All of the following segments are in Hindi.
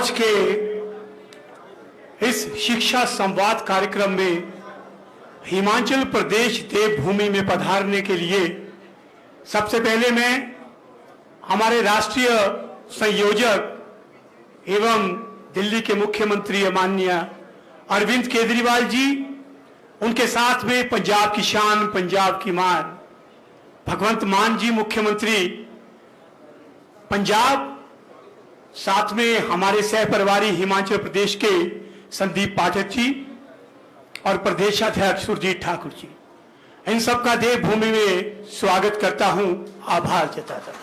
आज के इस शिक्षा संवाद कार्यक्रम में हिमाचल प्रदेश देवभूमि में पधारने के लिए सबसे पहले मैं हमारे राष्ट्रीय संयोजक एवं दिल्ली के मुख्यमंत्री माननीय अरविंद केजरीवाल जी, उनके साथ में पंजाब की शान, पंजाब की मान भगवंत मान जी मुख्यमंत्री पंजाब, साथ में हमारे सहप्रभारी हिमाचल प्रदेश के संदीप पाठक जी और प्रदेशाध्यक्ष सुरजीत ठाकुर जी, इन सबका देवभूमि में स्वागत करता हूं, आभार जताता हूं।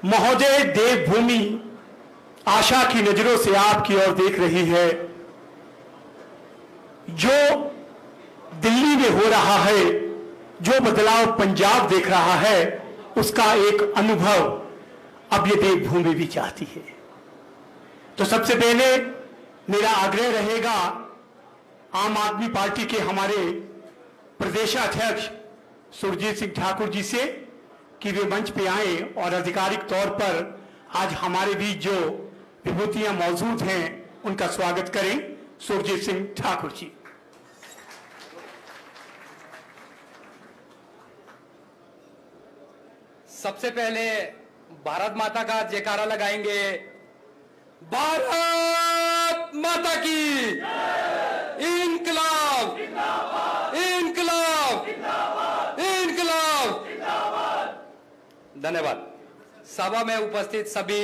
महोदय, देवभूमि आशा की नजरों से आपकी ओर देख रही है। जो दिल्ली में हो रहा है, जो बदलाव पंजाब देख रहा है, उसका एक अनुभव अब ये देवभूमि भी चाहती है। तो सबसे पहले मेरा आग्रह रहेगा आम आदमी पार्टी के हमारे प्रदेशाध्यक्ष सुरजीत सिंह ठाकुर जी से कि वे मंच पे आए और आधिकारिक तौर पर आज हमारे बीच जो विभूतियां मौजूद हैं उनका स्वागत करें। सुरजीत सिंह ठाकुर जी। सबसे पहले भारत माता का जयकारा लगाएंगे। भारत माता की इनकलाब, इनकलाब, इनकलाब। धन्यवाद। सभा में उपस्थित सभी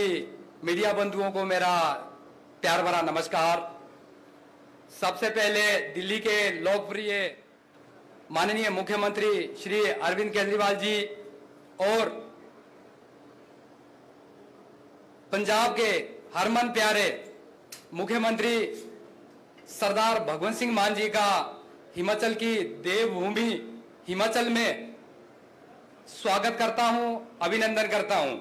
मीडिया बंधुओं को मेरा प्यार भरा नमस्कार। सबसे पहले दिल्ली के लोकप्रिय माननीय मुख्यमंत्री श्री अरविंद केजरीवाल जी और पंजाब के हरमन प्यारे मुख्यमंत्री सरदार भगवंत सिंह मान जी का हिमाचल की देवभूमि हिमाचल में स्वागत करता हूं, अभिनंदन करता हूं।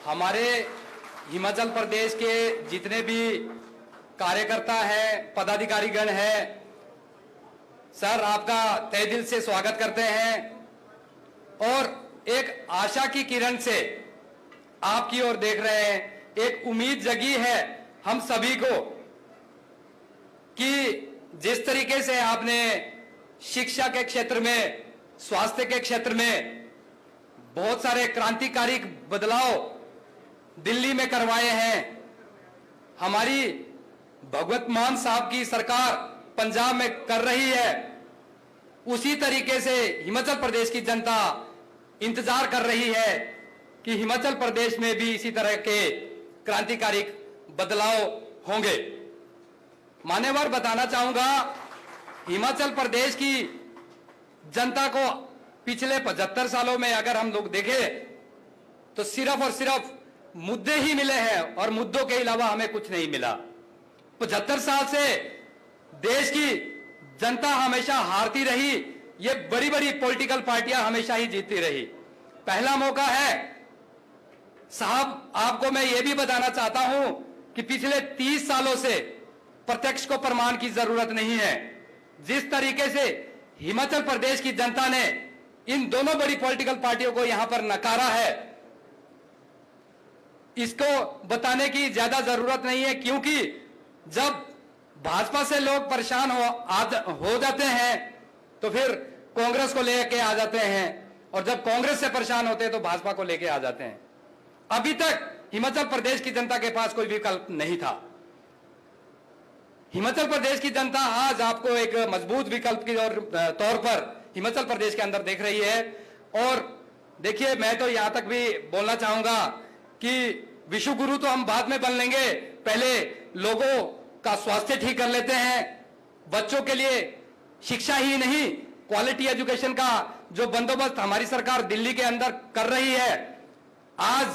हमारे हिमाचल प्रदेश के जितने भी कार्यकर्ता हैं, पदाधिकारीगण हैं, सर आपका तहे दिल से स्वागत करते हैं और एक आशा की किरण से आपकी ओर देख रहे हैं। एक उम्मीद जगी है हम सभी को कि जिस तरीके से आपने शिक्षा के क्षेत्र में, स्वास्थ्य के क्षेत्र में बहुत सारे क्रांतिकारी बदलाव दिल्ली में करवाए हैं, हमारी भगवंत मान साहब की सरकार पंजाब में कर रही है, उसी तरीके से हिमाचल प्रदेश की जनता इंतजार कर रही है कि हिमाचल प्रदेश में भी इसी तरह के क्रांतिकारी बदलाव होंगे। मान्यवर, बताना चाहूंगा हिमाचल प्रदेश की जनता को पिछले 75 सालों में अगर हम लोग देखें तो सिर्फ और सिर्फ मुद्दे ही मिले हैं और मुद्दों के अलावा हमें कुछ नहीं मिला। 75 साल से देश की जनता हमेशा हारती रही, ये बड़ी बड़ी पॉलिटिकल पार्टियां हमेशा ही जीतती रही। पहला मौका है साहब, आपको मैं ये भी बताना चाहता हूं कि पिछले 30 सालों से प्रत्यक्ष को प्रमाण की जरूरत नहीं है। जिस तरीके से हिमाचल प्रदेश की जनता ने इन दोनों बड़ी पॉलिटिकल पार्टियों को यहां पर नकारा है, इसको बताने की ज्यादा जरूरत नहीं है, क्योंकि जब भाजपा से लोग परेशान हो जाते हैं तो फिर कांग्रेस को लेके आ जाते हैं, और जब कांग्रेस से परेशान होते हैं तो भाजपा को लेके आ जाते हैं। अभी तक हिमाचल प्रदेश की जनता के पास कोई विकल्प नहीं था। हिमाचल प्रदेश की जनता आज आपको एक मजबूत विकल्प के तौर पर हिमाचल प्रदेश के अंदर देख रही है। और देखिए, मैं तो यहां तक भी बोलना चाहूंगा कि विश्व गुरु तो हम बाद में बन लेंगे, पहले लोगों का स्वास्थ्य ठीक कर लेते हैं। बच्चों के लिए शिक्षा ही नहीं, क्वालिटी एजुकेशन का जो बंदोबस्त हमारी सरकार दिल्ली के अंदर कर रही है, आज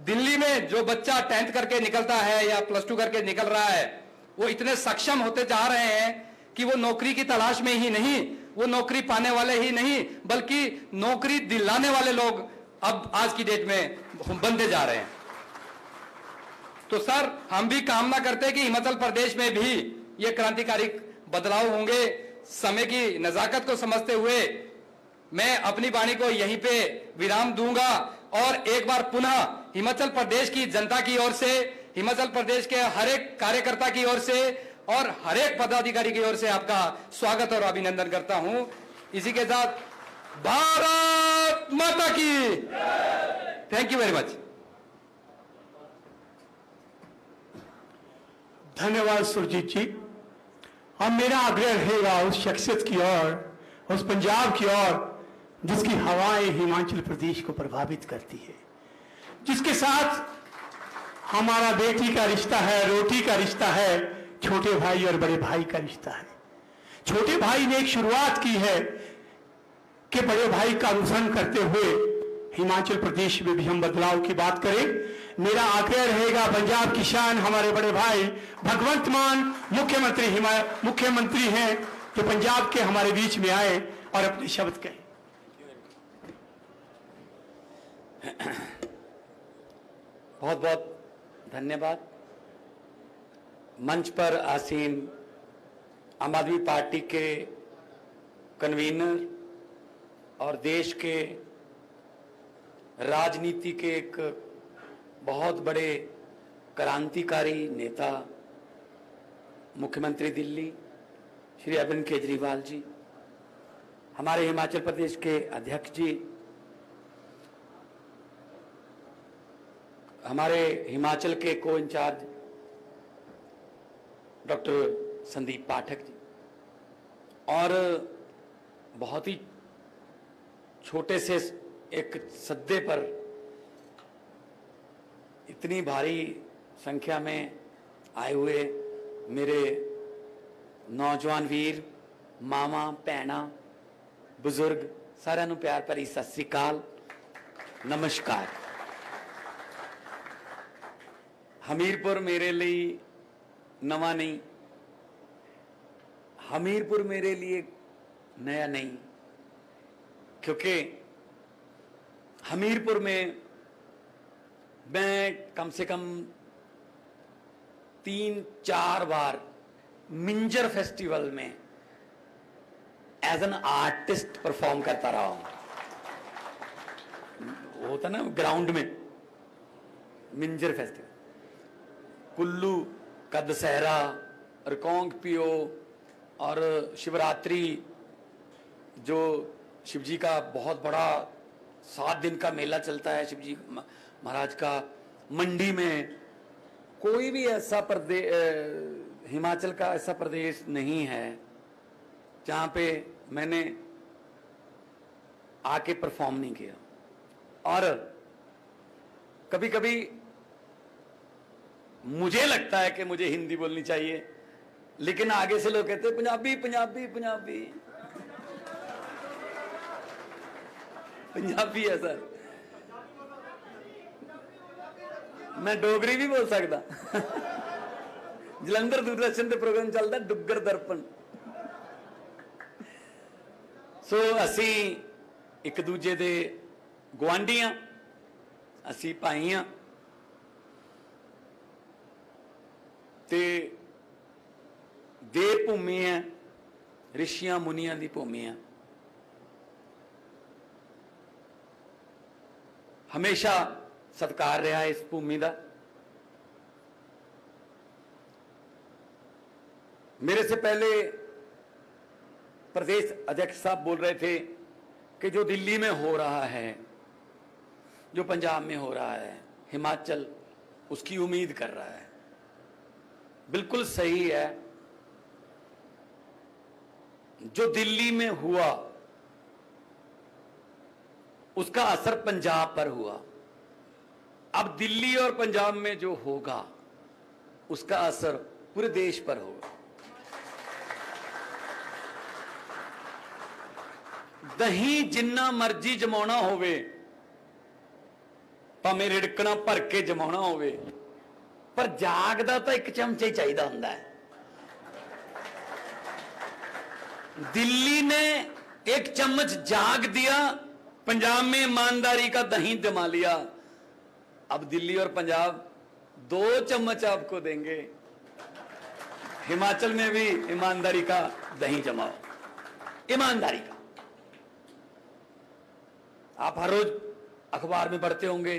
दिल्ली में जो बच्चा 10th करके निकलता है या +2 करके निकल रहा है, वो इतने सक्षम होते जा रहे हैं कि वो नौकरी की तलाश में ही नहीं, वो नौकरी पाने वाले ही नहीं, बल्कि नौकरी दिलाने वाले लोग अब आज की डेट में बनते जा रहे हैं। तो सर, हम भी कामना करते हैं कि हिमाचल प्रदेश में भी ये क्रांतिकारी बदलाव होंगे। समय की नजाकत को समझते हुए मैं अपनी वाणी को यहीं पे विराम दूंगा और एक बार पुनः हिमाचल प्रदेश की जनता की ओर से, हिमाचल प्रदेश के हर एक कार्यकर्ता की ओर से और हर एक पदाधिकारी की ओर से आपका स्वागत और अभिनंदन करता हूं। इसी के साथ भारत माता की थैंक यू वेरी मच। धन्यवाद सुरजीत जी। अब मेरा आग्रह रहेगा उस शख्सियत की ओर, उस पंजाब की ओर जिसकी हवाएं हिमाचल प्रदेश को प्रभावित करती है, जिसके साथ हमारा बेटी का रिश्ता है, रोटी का रिश्ता है, छोटे भाई और बड़े भाई का रिश्ता है। छोटे भाई ने एक शुरुआत की है कि बड़े भाई का अनुसरण करते हुए हिमाचल प्रदेश में भी हम बदलाव की बात करें। मेरा आग्रह रहेगा पंजाब की शान हमारे बड़े भाई भगवंत मान मुख्यमंत्री हैं जो पंजाब के हमारे बीच में आए और अपने शब्द कहें। बहुत बहुत धन्यवाद। मंच पर आसीन आम आदमी पार्टी के कन्वीनर और देश के राजनीति के एक बहुत बड़े क्रांतिकारी नेता मुख्यमंत्री दिल्ली श्री अरविंद केजरीवाल जी, हमारे हिमाचल प्रदेश के अध्यक्ष जी, हमारे हिमाचल के को इंचार्ज डॉक्टर संदीप पाठक जी, और बहुत ही छोटे से एक सद्दे पर इतनी भारी संख्या में आए हुए मेरे नौजवान वीर, मामा, भैणा, बुजुर्ग, साਰਿਆਂ ਨੂੰ प्यार भरी सत श्री अकाल, नमस्कार। हमीरपुर मेरे लिए नवा नहीं, हमीरपुर मेरे लिए नया नहीं, क्योंकि हमीरपुर में मैं कम से कम 3-4 बार मिंजर फेस्टिवल में एज एन आर्टिस्ट परफॉर्म करता रहा हूं। वो होता ना ग्राउंड में मिंजर फेस्टिवल, कुल्लू का दशहरा, रिकांगपिओ और शिवरात्रि, जो शिवजी का बहुत बड़ा 7 दिन का मेला चलता है शिवजी महाराज का। मंडी में कोई भी ऐसा प्रदेश, हिमाचल का ऐसा प्रदेश नहीं है जहां पे मैंने आके परफॉर्म नहीं किया। और कभी कभी मुझे लगता है कि मुझे हिंदी बोलनी चाहिए, लेकिन आगे से लोग कहते हैं पंजाबी पंजाबी पंजाबी पंजाबी है सर, मैं डोगरी भी बोल सकता। जलंधर दूरदर्शन के प्रोग्राम चलता डुग्गर दर्पण। सो असी एक दूजे दे गुआंढी हाँ, असी भाई हाँ, ते देव भूमि है, ऋषियां मुनियां दी भूमि है। हमेशा सत्कार रहा है इस भूमि का। मेरे से पहले प्रदेश अध्यक्ष साहब बोल रहे थे कि जो दिल्ली में हो रहा है, जो पंजाब में हो रहा है, हिमाचल उसकी उम्मीद कर रहा है। बिल्कुल सही है। जो दिल्ली में हुआ उसका असर पंजाब पर हुआ। अब दिल्ली और पंजाब में जो होगा उसका असर पूरे देश पर होगा। दही जिन्ना मर्जी जमाना होवे, भावें रिड़कना भर के जमाना होवे, पर जागदा तो एक चमचा ही चाहिए हुंदा है। दिल्ली ने एक चम्मच जाग दिया, पंजाब में ईमानदारी का दही जमा लिया। अब दिल्ली और पंजाब 2 चम्मच आपको देंगे। हिमाचल में भी ईमानदारी का दही जमाओ, ईमानदारी का। आप हर रोज अखबार में पढ़ते होंगे।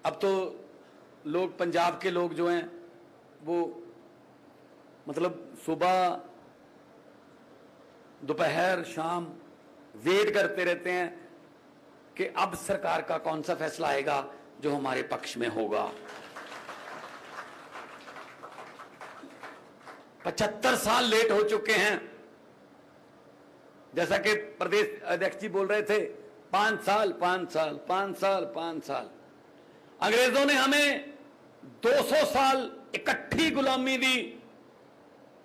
अब तो लोग, पंजाब के लोग जो हैं वो मतलब सुबह दोपहर शाम वेट करते रहते हैं कि अब सरकार का कौन सा फैसला आएगा जो हमारे पक्ष में होगा। 75 साल लेट हो चुके हैं। जैसा कि प्रदेश अध्यक्ष जी बोल रहे थे, 5 साल 5 साल 5 साल 5 साल। अंग्रेजों ने हमें 200 साल इकट्ठी गुलामी दी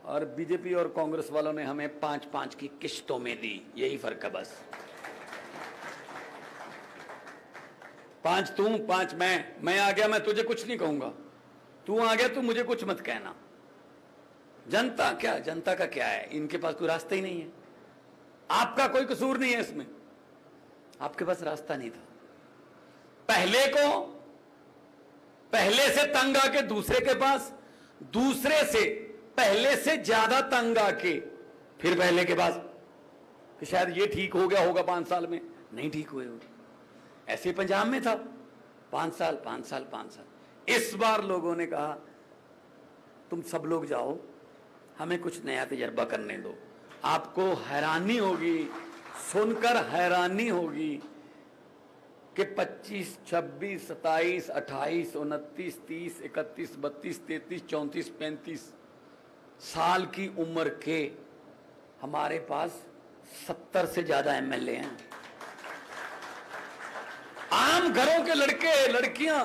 और बीजेपी और कांग्रेस वालों ने हमें 5-5 की किश्तों में दी। यही फर्क है बस। 5 तू 5 मैं आ गया, मैं तुझे कुछ नहीं कहूंगा, तू आ गया तू मुझे कुछ मत कहना। जनता क्या, जनता का क्या है, इनके पास कोई रास्ता ही नहीं है। आपका कोई कसूर नहीं है इसमें, आपके पास रास्ता नहीं था। पहले से तंग आके दूसरे के पास, दूसरे से पहले से ज्यादा तंग आके फिर पहले के पास कि शायद ये ठीक हो गया होगा 5 साल में, नहीं ठीक हुए होगा। ऐसे पंजाब में था 5 साल 5 साल 5 साल। इस बार लोगों ने कहा तुम सब लोग जाओ, हमें कुछ नया तजर्बा करने दो। आपको हैरानी होगी, सुनकर हैरानी होगी कि 25, 26, 27, 28, 29, 30, 31, 32, 33, 34, 35 साल की उम्र के हमारे पास 70 से ज्यादा एमएलए हैं। आम घरों के लड़के लड़कियां,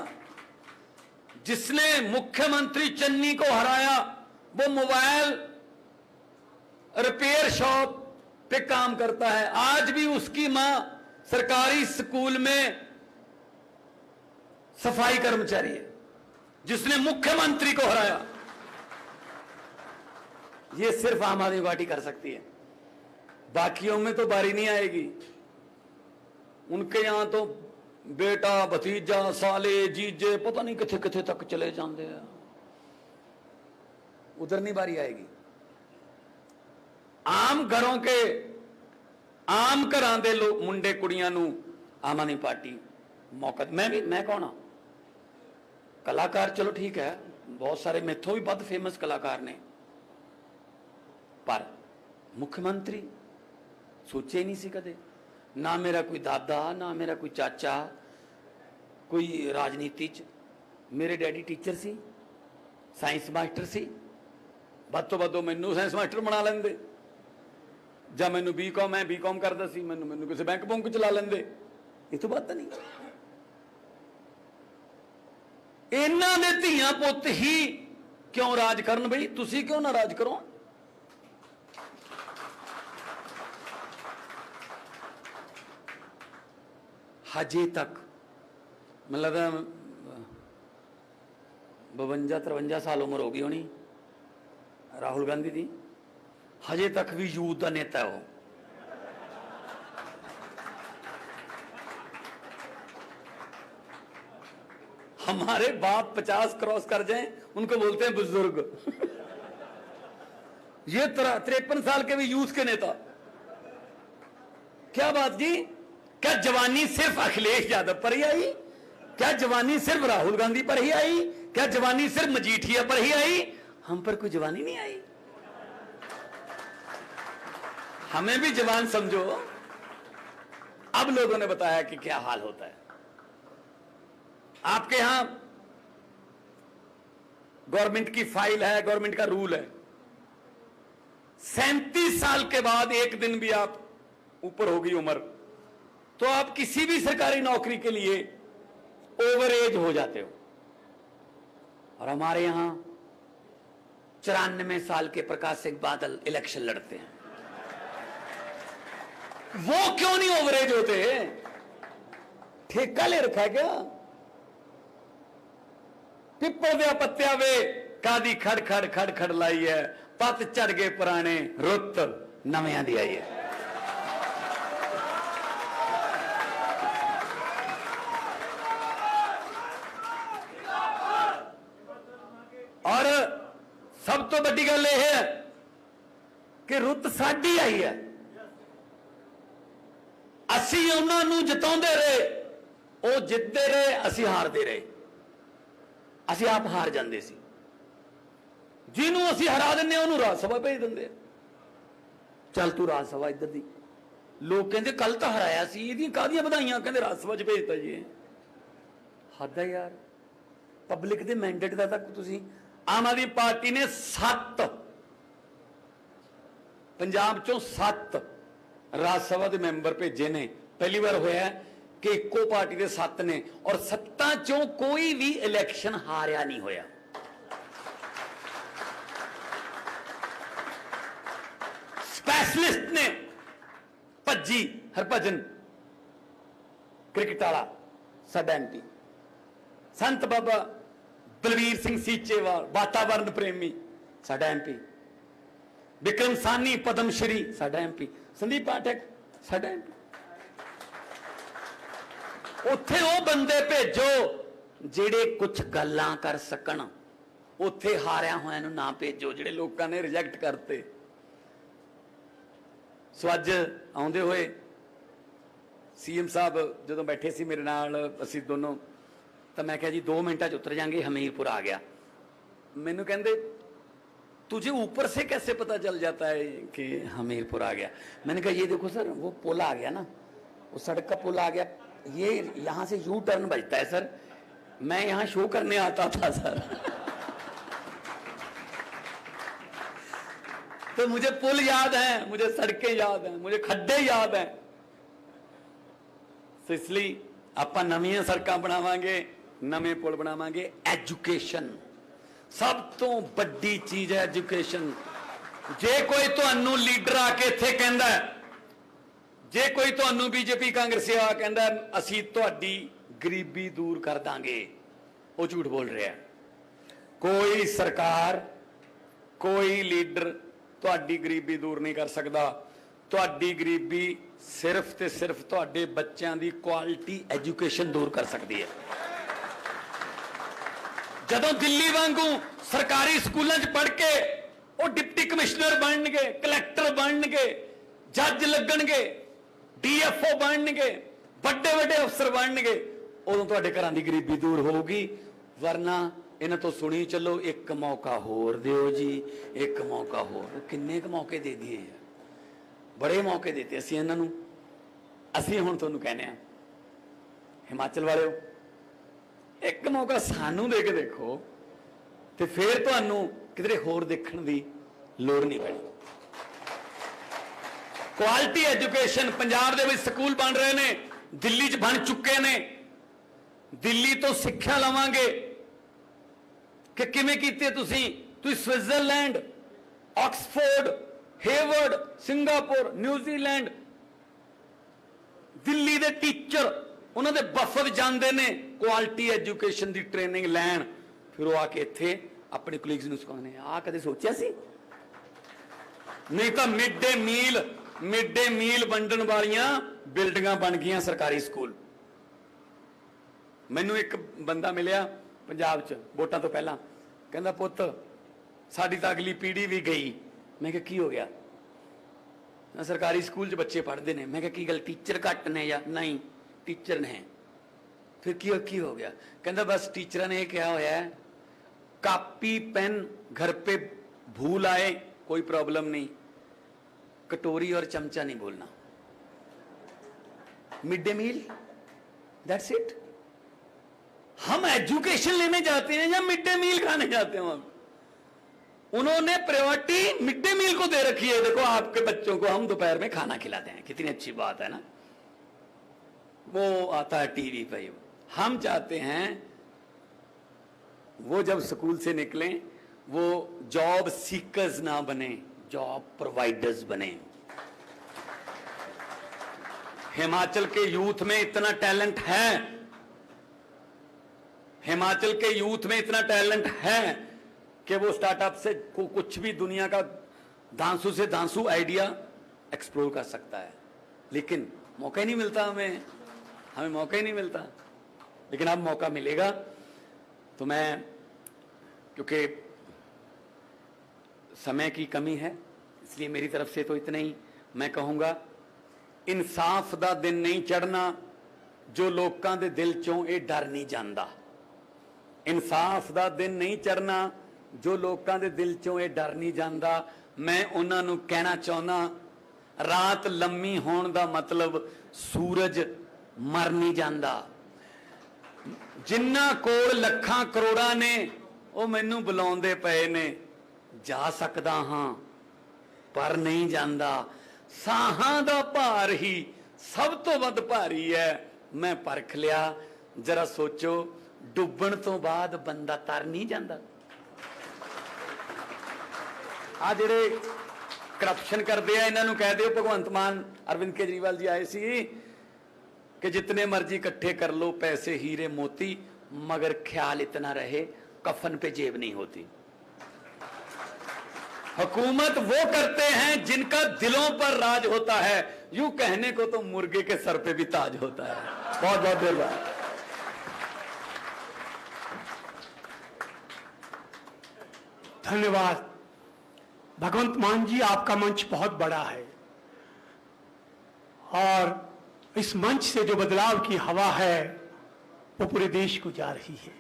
जिसने मुख्यमंत्री चन्नी को हराया वो मोबाइल रिपेयर शॉप पे काम करता है। आज भी उसकी मां सरकारी स्कूल में सफाई कर्मचारी है, जिसने मुख्यमंत्री को हराया। ये सिर्फ आम आदमी पार्टी कर सकती है, बाकियों में तो बारी नहीं आएगी। उनके यहां तो बेटा भतीजा साले जीजे पता नहीं किथे किथे तक चले जाते हैं, उधर नहीं बारी आएगी। आम घरों के आम घरां दे लोग मुंडे कुड़ियां नू आम आदमी पार्टी मौका। मैं कौन हाँ कलाकार, चलो ठीक है, बहुत सारे मेथों भी बहुत फेमस कलाकार ने, पर मुख्यमंत्री सोचे ही नहीं सी कदे। ना मेरा कोई दादा, ना मेरा कोई चाचा कोई राजनीति च। मेरे डैडी टीचर सी, साइंस मास्टर सी, बदों बदों मैनू साइंस मास्टर बना लेंदे, ਜਾਂ ਮੈਨੂੰ बीकॉम मैं बीकॉम करता सी, मैनू किसी बैंक बुंक चला लेंदे। ये तो बात नहीं। इन्हां दे धीआं पुत्त ही क्यों राज करन बई, तुसी क्यों ना राज करो। हजे तक मतलब 52-53 साल उम्र हो गई होनी राहुल गांधी दी, हजे तक भी यूथ का नेता है वो। हमारे बाप 50 क्रॉस कर जाएं उनको बोलते हैं बुजुर्ग। ये 53 साल के भी यूथ के नेता। क्या बात जी, क्या जवानी सिर्फ अखिलेश यादव पर ही आई? क्या जवानी सिर्फ राहुल गांधी पर ही आई? क्या जवानी सिर्फ मजीठिया पर ही आई? हम पर कोई जवानी नहीं आई? हमें भी जवान समझो। अब लोगों ने बताया कि क्या हाल होता है। आपके यहां गवर्नमेंट की फाइल है, गवर्नमेंट का रूल है, 37 साल के बाद एक दिन भी आप ऊपर होगी उम्र तो आप किसी भी सरकारी नौकरी के लिए ओवर एज हो जाते हो। और हमारे यहां 94 साल के प्रकाश सिंह बादल इलेक्शन लड़ते हैं। वो क्यों नहीं ओवर एज होते? ठेका ले रखा है क्या? पिपल दे पत्तिया वे कादी खड़ खड़ खड़ खड़ लाई है, पत चढ़ गए पुराने रुत नवियां दी आई है। और सब तो बड़ी गल यह है कि रुत साडी आई है। ਅਸੀਂ ਉਹਨਾਂ ਨੂੰ ਜਿਤਾਉਂਦੇ ਰਹੇ, ਉਹ ਜਿੱਤਦੇ ਰਹੇ, ਅਸੀਂ ਹਾਰਦੇ ਰਹੇ। ਅਸੀਂ ਆਪ ਹਾਰ ਜਾਂਦੇ ਸੀ। ਜਿਹਨੂੰ ਅਸੀਂ ਹਰਾ ਦਿੰਦੇ ਉਹਨੂੰ ਰਾਜ ਸਭਾ ਭੇਜ ਦਿੰਦੇ। ਚੱਲ ਤੂੰ ਰਾਜ ਸਭਾ ਇੱਧਰ ਦੀ, ਲੋਕ ਕਹਿੰਦੇ ਕੱਲ ਤਾਂ ਹਰਾਇਆ ਸੀ, ਇਹਦੀਆਂ ਕਾਹਦੀਆਂ ਵਧਾਈਆਂ, ਕਹਿੰਦੇ ਰਾਜ ਸਭਾ 'ਚ ਭੇਜਤਾ ਜੀ। ਹੱਦ ਹੈ ਯਾਰ, ਪਬਲਿਕ ਦੇ ਮੈਂਡੇਟ ਦਾ ਤੱਕ ਤੁਸੀਂ। ਆਮ ਆਦਮੀ ਪਾਰਟੀ ਨੇ 7 ਪੰਜਾਬ ਚੋਂ 7 ਰਾਜ ਸਭਾ ਦੇ ਮੈਂਬਰ ਭੇਜੇ ਨੇ। ਪਹਿਲੀ ਵਾਰ ਹੋਇਆ ਕਿ ਇੱਕੋ ਪਾਰਟੀ ਦੇ 7 ਨੇ, ਔਰ 7 ਚੋਂ ਕੋਈ ਵੀ ਇਲੈਕਸ਼ਨ ਹਾਰਿਆ ਨਹੀਂ ਹੋਇਆ। ਸਪੈਸ਼ਲਿਸਟ ਨੇ ਭੱਜੀ ਹਰਭਜਨ ਕ੍ਰਿਕਟ ਵਾਲਾ ਸਾਡਾ ਐਮਪੀ, ਸੰਤ ਬਾਬਾ ਬਲਵੀਰ ਸਿੰਘ ਸੀਚੇਵਾਲ ਵਾਤਾਵਰਨ ਪ੍ਰੇਮੀ ਸਾਡਾ ਐਮਪੀ, ਵਿਕਰਮ ਸਾਨੀ ਪਦਮ ਸ਼੍ਰੀ ਸਾਡਾ ਐਮਪੀ, ਸੰਦੀਪ ਪਾਠਕ ਸਾਡਾ ਐਮਪੀ। ਉੱਥੇ ਉਹ ਬੰਦੇ ਭੇਜੋ ਜਿਹੜੇ ਕੁਝ ਗੱਲਾਂ ਕਰ ਸਕਣ। ਉੱਥੇ ਹਾਰਿਆ ਹੋਇਆਂ ਨੂੰ ਨਾ ਭੇਜੋ ਜਿਹੜੇ ਲੋਕਾਂ ਨੇ ਰਿਜੈਕਟ ਕਰਤੇ। ਸੋ ਅੱਜ ਆਉਂਦੇ ਹੋਏ ਸੀਐਮ ਸਾਹਿਬ ਜਦੋਂ ਬੈਠੇ ਸੀ ਮੇਰੇ ਨਾਲ, ਅਸੀਂ ਦੋਨੋਂ, ਤਾਂ मैं क्या जी 2 मिनटा उतर जाएंगे, हमीरपुर आ गया। मैनू कहते तुझे ऊपर से कैसे पता चल जाता है कि हमीरपुर आ गया? मैंने कहा ये देखो सर, वो पुल आ गया ना, वो सड़क का पुल आ गया, ये यहाँ से यू टर्न बजता है सर, मैं यहाँ शो करने आता था सर। तो मुझे पुल याद है, मुझे सड़कें याद हैं, मुझे खड्डे याद हैं। तो इसलिए आप नवीं सड़क बनावांगे, नवे पुल बनावांगे। एजुकेशन सब तो बड़ी चीज है, एजुकेशन। जे कोई तुहानू लीडर आके इत्थे कहंदा है, जे कोई तुहानू बीजेपी कांग्रेसी आ कहंदा असीं तुहाडी गरीबी दूर कर दांगे, वो झूठ बोल रहा है। कोई सरकार, कोई लीडर तुहाडी गरीबी दूर नहीं कर सकता। तुहाडी गरीबी सिर्फ ते सिर्फ तुहाडे बच्चों की क्वालिटी एजुकेशन दूर कर सकती है। जदों दिल्ली वांगू सरकारी स्कूलों च पढ़ के वो डिप्टी कमिश्नर बनणगे, कलैक्टर बनणगे, जज लगणगे, डीएफओ बनणगे, बड़े बड़े अफसर बनणगे, उदों तुहाडे घरां दी गरीबी दूर होगी। वरना इन्हां तो सुनी चलो, एक मौका होर दिओ जी, एक मौका होर। किन्ने क मौके दे दिए यार, बड़े मौके देते असीं इन्हां नूं। असीं हुण तुहानूं कहने आ, हिमाचल वालिओ एक मौका सानू दे के देखो, तो फिर तुहानूं किधरे होर देखण दी लोड़ नहीं पैनी। Quality education Punjab they which school बन रहे ने, दिल्ली च बन चुके ने। दिल्ली तो सिक्ख्या लवांगे कि किवें कीते तुसीं Switzerland, Oxford, Harvard, Singapore, New Zealand, Delhi दे टीचर उन्होंने बफद जाते ने क्वालिटी एजुकेशन की ट्रेनिंग लैन, फिर वो आके इत्थे अपने कुलीग्स नूं सिखाने। आ कदे सोचिया सी? नहीं तो मिड डे मील वंडण वालियां बिल्डिंगां बन गईयां सरकारी स्कूल। मैनू एक बंदा मिलिया पंजाब च वोटां तो पहला, कहंदा पुत्त साडी तां अगली पीढ़ी भी गई। मैं कहा की हो गया? सरकारी स्कूल च बच्चे पढ़ते हैं। मैं कहा की गल, टीचर घट ने या नहीं? टीचर ने। फिर की हो गया? कहता बस टीचर ने क्या होया है, कापी पेन घर पे भूल आए कोई प्रॉब्लम नहीं, कटोरी और चमचा नहीं बोलना। Mid day meal, that's it. हम एजुकेशन लेने जाते हैं या मिड डे मील खाने जाते हैं? उन्होंने प्रायोरिटी मिड डे मील को दे रखी है। देखो आपके बच्चों को हम दोपहर में खाना खिलाते हैं, कितनी अच्छी बात है ना। वो आता है टीवी पे। हम चाहते हैं वो जब स्कूल से निकलें वो जॉब सीकर्स ना बने, जॉब प्रोवाइडर्स बने। हिमाचल के यूथ में इतना टैलेंट है, हिमाचल के यूथ में इतना टैलेंट है कि वो स्टार्टअप से कुछ भी दुनिया का धांसू से धांसू आइडिया एक्सप्लोर कर सकता है। लेकिन मौका ही नहीं मिलता, हमें मौका ही नहीं मिलता। लेकिन अब मौका मिलेगा। तो मैं, क्योंकि समय की कमी है, इसलिए मेरी तरफ से तो इतना ही मैं कहूँगा इंसाफ दा दिन नहीं चढ़ना जो लोकां दे दिल चों ये डर नहीं जांदा। इंसाफ दा दिन नहीं चढ़ना जो लोकां दे दिल चों ये डर नहीं जांदा। मैं उन्हां नूं कहना चाहुंदा, रात लम्मी होण दा मतलब सूरज मर नहीं जांदा। जिन्ना कोल लखां करोड़ां ने वो मैनू बुलाउंदे पए ने, जा सकदा हां पर नहीं जांदा। साहां दा भार ही सब तो वध भारी है। मैं परख लिया, जरा सोचो, डुबण तो बाद बंदा तर नहीं जांदा। आ जिहड़े करप्शन करते हैं इन्हां नूं कह दिओ भगवंत मान अरविंद केजरीवाल जी आए सी कि जितने मर्जी इकट्ठे कर लो पैसे हीरे मोती, मगर ख्याल इतना रहे कफन पे जेब नहीं होती। हुकूमत वो करते हैं जिनका दिलों पर राज होता है। यूं कहने को तो मुर्गे के सर पे भी ताज होता है। बहुत बहुत देर बाद धन्यवाद। भगवंत मान जी, आपका मंच बहुत बड़ा है और इस मंच से जो बदलाव की हवा है वो पूरे देश को जा रही है।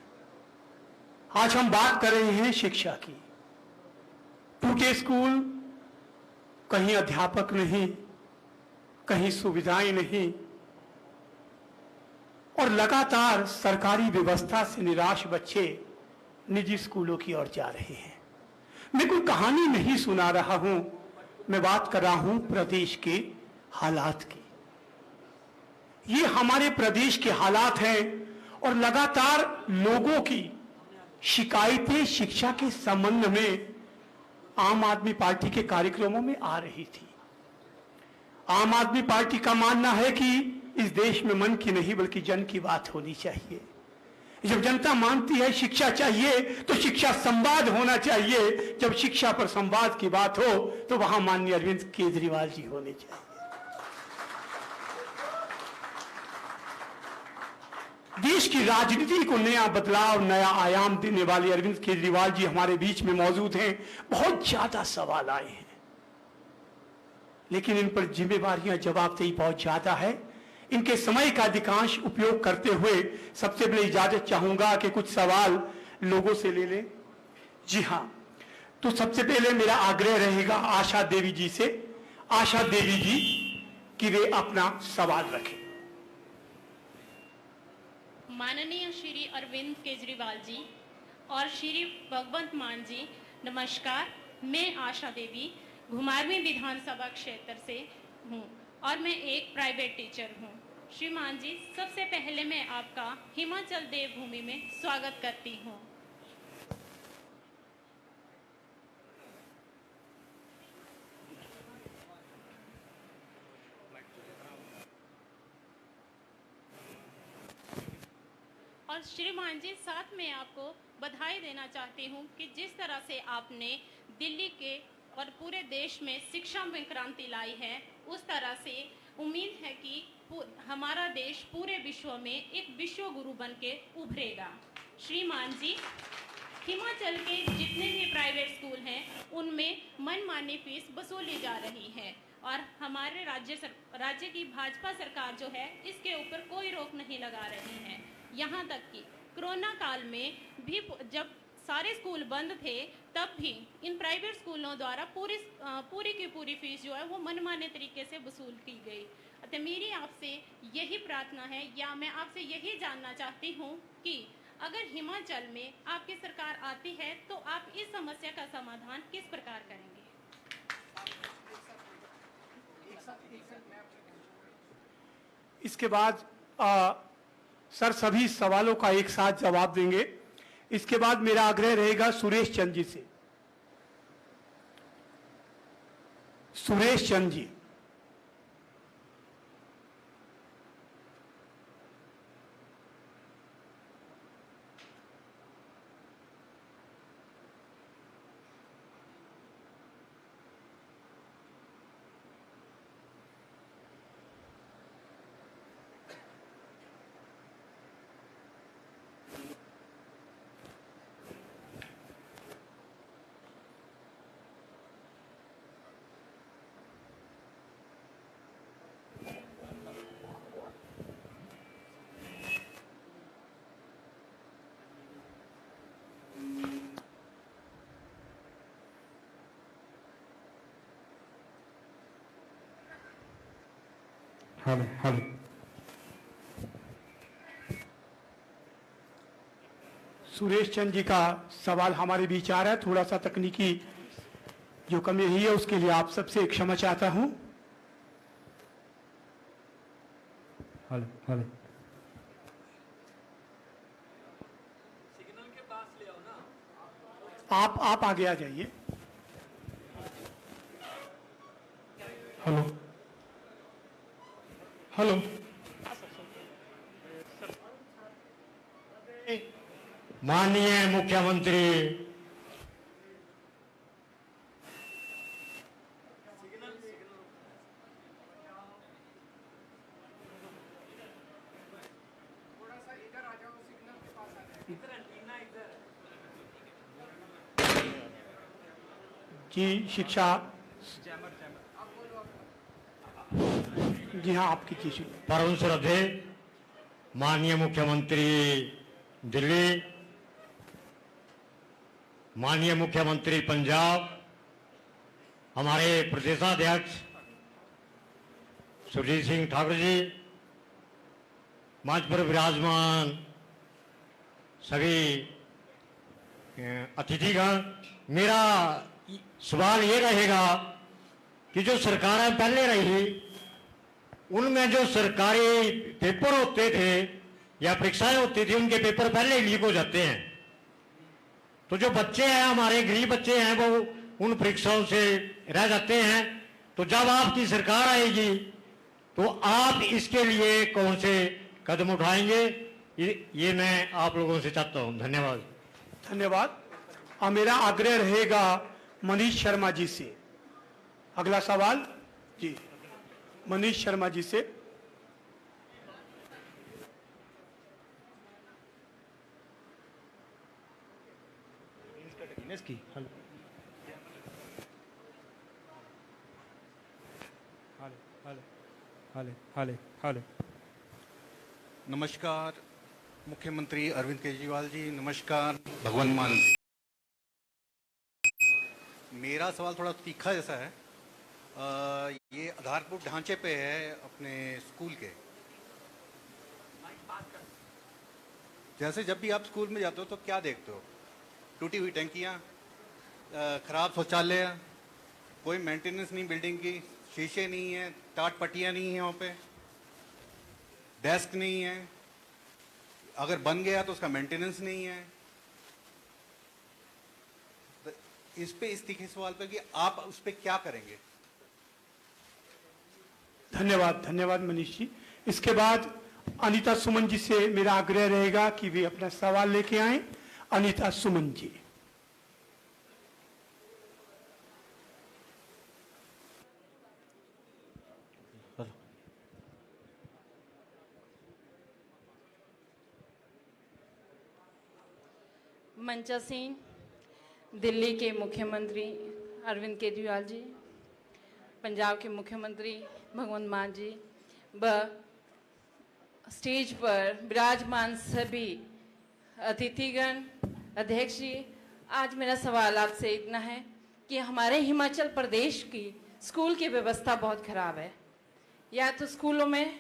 आज हम बात कर रहे हैं शिक्षा की। टूटे स्कूल, कहीं अध्यापक नहीं, कहीं सुविधाएं नहीं, और लगातार सरकारी व्यवस्था से निराश बच्चे निजी स्कूलों की ओर जा रहे हैं। मैं कोई कहानी नहीं सुना रहा हूं, मैं बात कर रहा हूं प्रदेश के हालात की। ये हमारे प्रदेश के हालात हैं और लगातार लोगों की शिकायतें शिक्षा के संबंध में आम आदमी पार्टी के कार्यक्रमों में आ रही थी। आम आदमी पार्टी का मानना है कि इस देश में मन की नहीं बल्कि जन की बात होनी चाहिए। जब जनता मानती है शिक्षा चाहिए तो शिक्षा संवाद होना चाहिए। जब शिक्षा पर संवाद की बात हो तो वहां माननीय अरविंद केजरीवाल जी होने चाहिए। देश की राजनीति को नया बदलाव, नया आयाम देने वाले अरविंद केजरीवाल जी हमारे बीच में मौजूद हैं। बहुत ज्यादा सवाल आए हैं, लेकिन इन पर जिम्मेवारियां, जवाबदेही बहुत ज्यादा है। इनके समय का अधिकांश उपयोग करते हुए सबसे पहले इजाजत चाहूंगा कि कुछ सवाल लोगों से ले लें। जी हां, तो सबसे पहले मेरा आग्रह रहेगा आशा देवी जी से। आशा देवी जी कि वे अपना सवाल रखें। माननीय श्री अरविंद केजरीवाल जी और श्री भगवंत मान जी, नमस्कार। मैं आशा देवी घुमारवीं विधानसभा क्षेत्र से हूँ और मैं एक प्राइवेट टीचर हूँ। श्रीमान जी, सबसे पहले मैं आपका हिमाचल देवभूमि में स्वागत करती हूँ। और श्रीमान जी, साथ में आपको बधाई देना चाहती हूँ कि जिस तरह से आपने दिल्ली के और पूरे देश में शिक्षा में क्रांति लाई है, उस तरह से उम्मीद है कि हमारा देश पूरे विश्व में एक विश्व गुरु बन के उभरेगा। श्रीमान जी, हिमाचल के जितने भी प्राइवेट स्कूल हैं उनमें मनमानी फीस वसूली जा रही है और हमारे राज्य की भाजपा सरकार जो है इसके ऊपर कोई रोक नहीं लगा रही है। यहाँ तक कि कोरोना काल में भी जब सारे स्कूल बंद थे तब भी इन प्राइवेट स्कूलों द्वारा पूरी की पूरी फीस जो है वो मनमाने तरीके से वसूल की गई। तो मेरी आपसे यही प्रार्थना है या मैं आपसे यही जानना चाहती हूँ कि अगर हिमाचल में आपकी सरकार आती है तो आप इस समस्या का समाधान किस प्रकार करेंगे? इसके बाद सर सभी सवालों का एक साथ जवाब देंगे। इसके बाद मेरा आग्रह रहेगा सुरेश चंद जी से। सुरेश चंद जी। Hello hello. सुरेश चंद जी का सवाल हमारे बीच आ रहा है, थोड़ा सा तकनीकी जो कमी रही है उसके लिए आप सबसे क्षमा चाहता हूं। Hello hello. सिग्नल के पास ले आओ ना। आप आगे आ जाइए। Hello hello. माननीय मुख्यमंत्री जी शिक्षा जी हाँ आपकी चीज। परम श्रद्धेय माननीय मुख्यमंत्री दिल्ली, माननीय मुख्यमंत्री पंजाब, हमारे प्रदेशाध्यक्ष सुरजीत सिंह ठाकुर जी, मंच पर विराजमान सभी अतिथिगण, मेरा सवाल ये रहेगा कि जो सरकारें पहले रही उनमें जो सरकारी पेपर होते थे या परीक्षाएं होती थी उनके पेपर पहले ही लीक हो जाते हैं, तो जो बच्चे हैं हमारे गरीब बच्चे हैं वो उन परीक्षाओं से रह जाते हैं। तो जब आपकी सरकार आएगी तो आप इसके लिए कौन से कदम उठाएंगे, ये मैं आप लोगों से चाहता हूं। धन्यवाद। धन्यवाद। अब मेरा आग्रह रहेगा मनीष शर्मा जी से। अगला सवाल जी मनीष शर्मा जी से। हेलो। नमस्कार मुख्यमंत्री अरविंद केजरीवाल जी, नमस्कार भगवंत मान जी। मेरा सवाल थोड़ा तीखा जैसा है। ये आधारभूत ढांचे पे है अपने स्कूल के। जैसे जब भी आप स्कूल में जाते हो तो क्या देखते हो? टूटी हुई टंकियाँ, खराब शौचालय, कोई मेंटेनेंस नहीं बिल्डिंग की, शीशे नहीं है, टाट पट्टियाँ नहीं है, वहाँ पे डेस्क नहीं है, अगर बन गया तो उसका मेंटेनेंस नहीं है। तो इस तीखे सवाल पे कि आप उस पे क्या करेंगे? धन्यवाद। धन्यवाद मनीष जी। इसके बाद अनीता सुमन जी से मेरा आग्रह रहेगा कि वे अपना सवाल लेके आए। अनीता सुमन जी। मंचा सिंह, दिल्ली के मुख्यमंत्री अरविंद केजरीवाल जी, पंजाब के मुख्यमंत्री भगवंत मान जी व स्टेज पर विराजमान सभी अतिथिगण, अध्यक्ष जी, आज मेरा सवाल आपसे इतना है कि हमारे हिमाचल प्रदेश की स्कूल की व्यवस्था बहुत खराब है। या तो स्कूलों में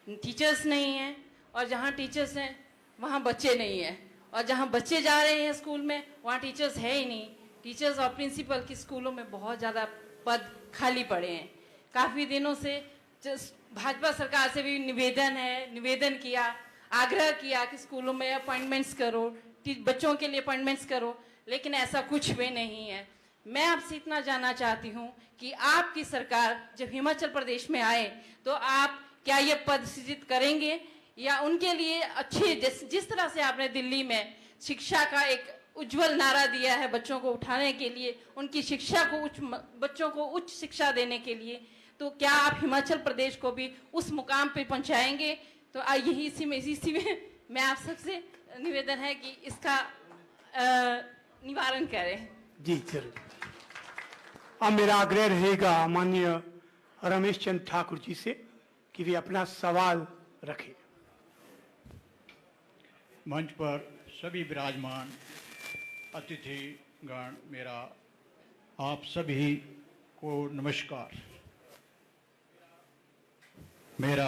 टीचर्स नहीं हैं और जहाँ टीचर्स हैं वहाँ बच्चे नहीं हैं, और जहाँ बच्चे जा रहे हैं स्कूल में वहाँ टीचर्स है ही नहीं। टीचर्स और प्रिंसिपल की स्कूलों में बहुत ज़्यादा पद खाली पड़े हैं। काफ़ी दिनों से भाजपा सरकार से भी निवेदन किया, आग्रह किया कि स्कूलों में अपॉइंटमेंट्स करो, बच्चों के लिए अपॉइंटमेंट्स करो, लेकिन ऐसा कुछ भी नहीं है। मैं आपसे इतना जानना चाहती हूँ कि आपकी सरकार जब हिमाचल प्रदेश में आए तो आप क्या ये पद सृजित करेंगे, या उनके लिए अच्छे जिस तरह से आपने दिल्ली में शिक्षा का एक उज्जवल नारा दिया है बच्चों को उठाने के लिए, उनकी शिक्षा को बच्चों को उच्च शिक्षा देने के लिए, तो क्या आप हिमाचल प्रदेश को भी उस मुकाम पे पहुंचाएंगे? तो यही इसी में मैं आप सबसे निवेदन है कि इसका निवारण करें। जी जरूर। अब मेरा आग्रह रहेगा माननीय रमेश चंद्र ठाकुर जी से कि वे अपना सवाल रखें। मंच पर सभी विराजमान अतिथिगण, मेरा आप सभी को नमस्कार। मेरा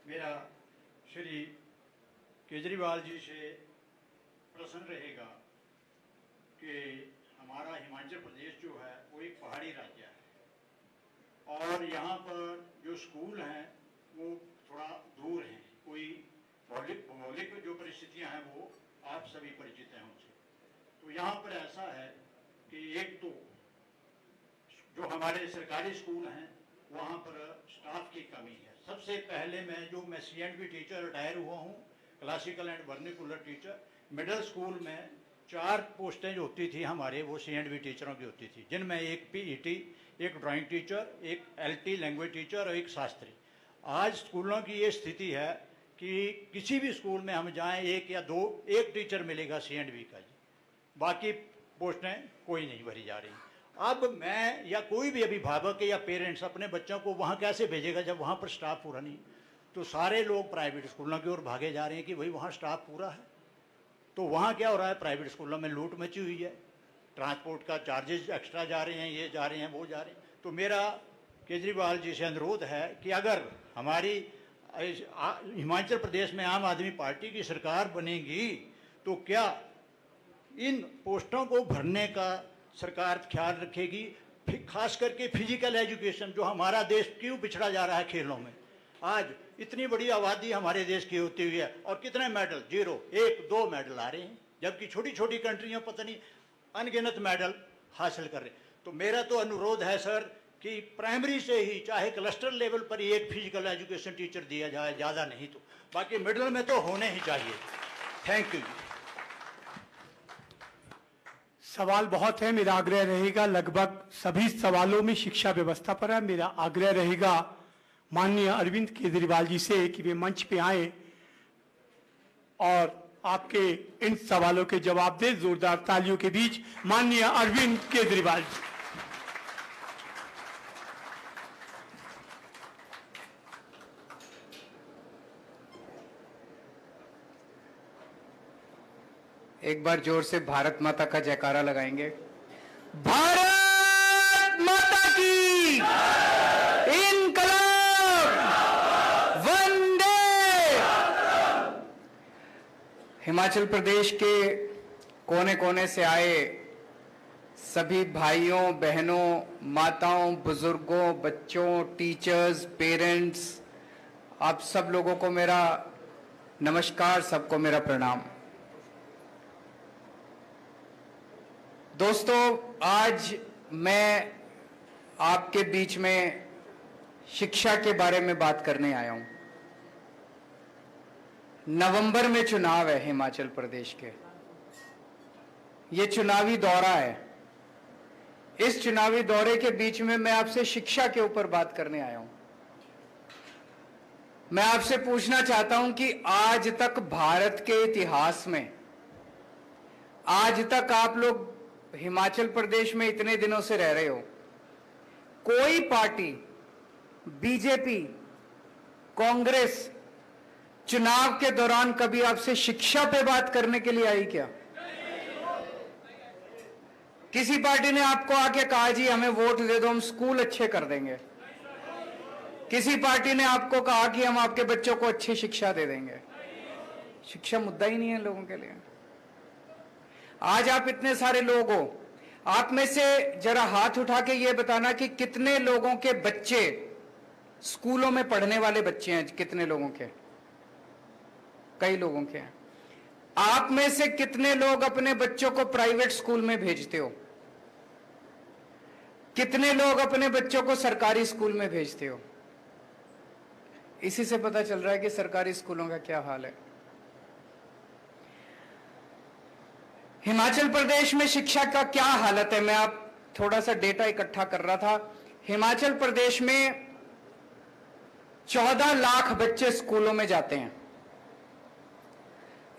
मेरा श्री केजरीवाल जी से प्रश्न रहेगा कि हमारा हिमाचल प्रदेश जो है वो एक पहाड़ी राज्य है और यहाँ पर जो स्कूल हैं वो थोड़ा दूर हैं। कोई भौगोलिक जो परिस्थितियाँ हैं वो आप सभी परिचित हैं उनसे। तो यहाँ पर ऐसा है कि एक तो जो हमारे सरकारी स्कूल हैं वहाँ पर स्टाफ की कमी है। सबसे पहले मैं CNV टीचर रिटायर हुआ हूँ, classical and vernacular teacher. Middle school में 4 पोस्टें जो होती थी हमारे वो CNV टीचरों की होती थी, जिनमें एक PET, एक ड्राइंग टीचर, एक LT लैंग्वेज टीचर और एक शास्त्री। आज स्कूलों की ये स्थिति है कि किसी भी स्कूल में हम जाएं एक या दो एक टीचर मिलेगा CNV का जी, बाकी पोस्टें कोई नहीं भरी जा रही। अब मैं या कोई भी अभिभावक या पेरेंट्स अपने बच्चों को वहाँ कैसे भेजेगा जब वहाँ पर स्टाफ पूरा नहीं। तो सारे लोग प्राइवेट स्कूलों की ओर भागे जा रहे हैं कि भाई वहाँ स्टाफ पूरा है। तो वहाँ क्या हो रहा है, प्राइवेट स्कूलों में लूट मची हुई है, ट्रांसपोर्ट का चार्जेस एक्स्ट्रा जा रहे हैं, ये जा रहे हैं, वो जा रहे हैं। तो मेरा केजरीवाल जी से अनुरोध है कि अगर हमारी हिमाचल प्रदेश में आम आदमी पार्टी की सरकार बनेगी तो क्या इन पोस्टों को भरने का सरकार ख्याल रखेगी, खास करके फिजिकल एजुकेशन जो हमारा देश क्यों पिछड़ा जा रहा है खेलों में। आज इतनी बड़ी आबादी हमारे देश की होती हुई है और कितने मेडल, 0, 1, 2 मेडल आ रहे हैं, जबकि छोटी छोटी कंट्रियों पता नहीं अनगिनत मेडल हासिल कर रहे हैं। तो मेरा तो अनुरोध है सर कि प्राइमरी से ही चाहे क्लस्टर लेवल पर ही एक फिजिकल एजुकेशन टीचर दिया जाए, ज़्यादा नहीं तो, बाकी मिडिल में तो होने ही चाहिए। Thank you. सवाल बहुत है, मेरा आग्रह रहेगा, लगभग सभी सवालों में शिक्षा व्यवस्था पर है। मेरा आग्रह रहेगा माननीय अरविंद केजरीवाल जी से कि वे मंच पे आए और आपके इन सवालों के जवाब दें। जोरदार तालियों के बीच माननीय अरविंद केजरीवाल जी। एक बार जोर से भारत माता का जयकारा लगाएंगे। भारत माता की इनकलाब, वंदे। हिमाचल प्रदेश के कोने कोने से आए सभी भाइयों बहनों, माताओं, बुजुर्गों, बच्चों, टीचर्स, पेरेंट्स, आप सब लोगों को मेरा नमस्कार, सबको मेरा प्रणाम। दोस्तों, आज मैं आपके बीच में शिक्षा के बारे में बात करने आया हूं। नवंबर में चुनाव है हिमाचल प्रदेश के, ये चुनावी दौरा है। इस चुनावी दौरे के बीच में मैं आपसे शिक्षा के ऊपर बात करने आया हूं। मैं आपसे पूछना चाहता हूं कि आज तक भारत के इतिहास में, आज तक आप लोग हिमाचल प्रदेश में इतने दिनों से रह रहे हो, कोई पार्टी, बीजेपी, कांग्रेस चुनाव के दौरान कभी आपसे शिक्षा पे बात करने के लिए आई क्या? किसी पार्टी ने आपको आके कहा जी हमें वोट दे दो, हम स्कूल अच्छे कर देंगे? किसी पार्टी ने आपको कहा कि हम आपके बच्चों को अच्छी शिक्षा दे देंगे? शिक्षा मुद्दा ही नहीं है लोगों के लिए। आज आप इतने सारे लोग हो, आप में से जरा हाथ उठा के ये बताना कि कितने लोगों के बच्चे स्कूलों में पढ़ने वाले बच्चे हैं? कितने लोगों के? कई लोगों के हैं। आप में से कितने लोग अपने बच्चों को प्राइवेट स्कूल में भेजते हो? कितने लोग अपने बच्चों को सरकारी स्कूल में भेजते हो? इसी से पता चल रहा है कि सरकारी स्कूलों का क्या हाल है। हिमाचल प्रदेश में शिक्षा का क्या हालत है, मैं आप थोड़ा सा डेटा इकट्ठा कर रहा था। हिमाचल प्रदेश में 14 लाख बच्चे स्कूलों में जाते हैं।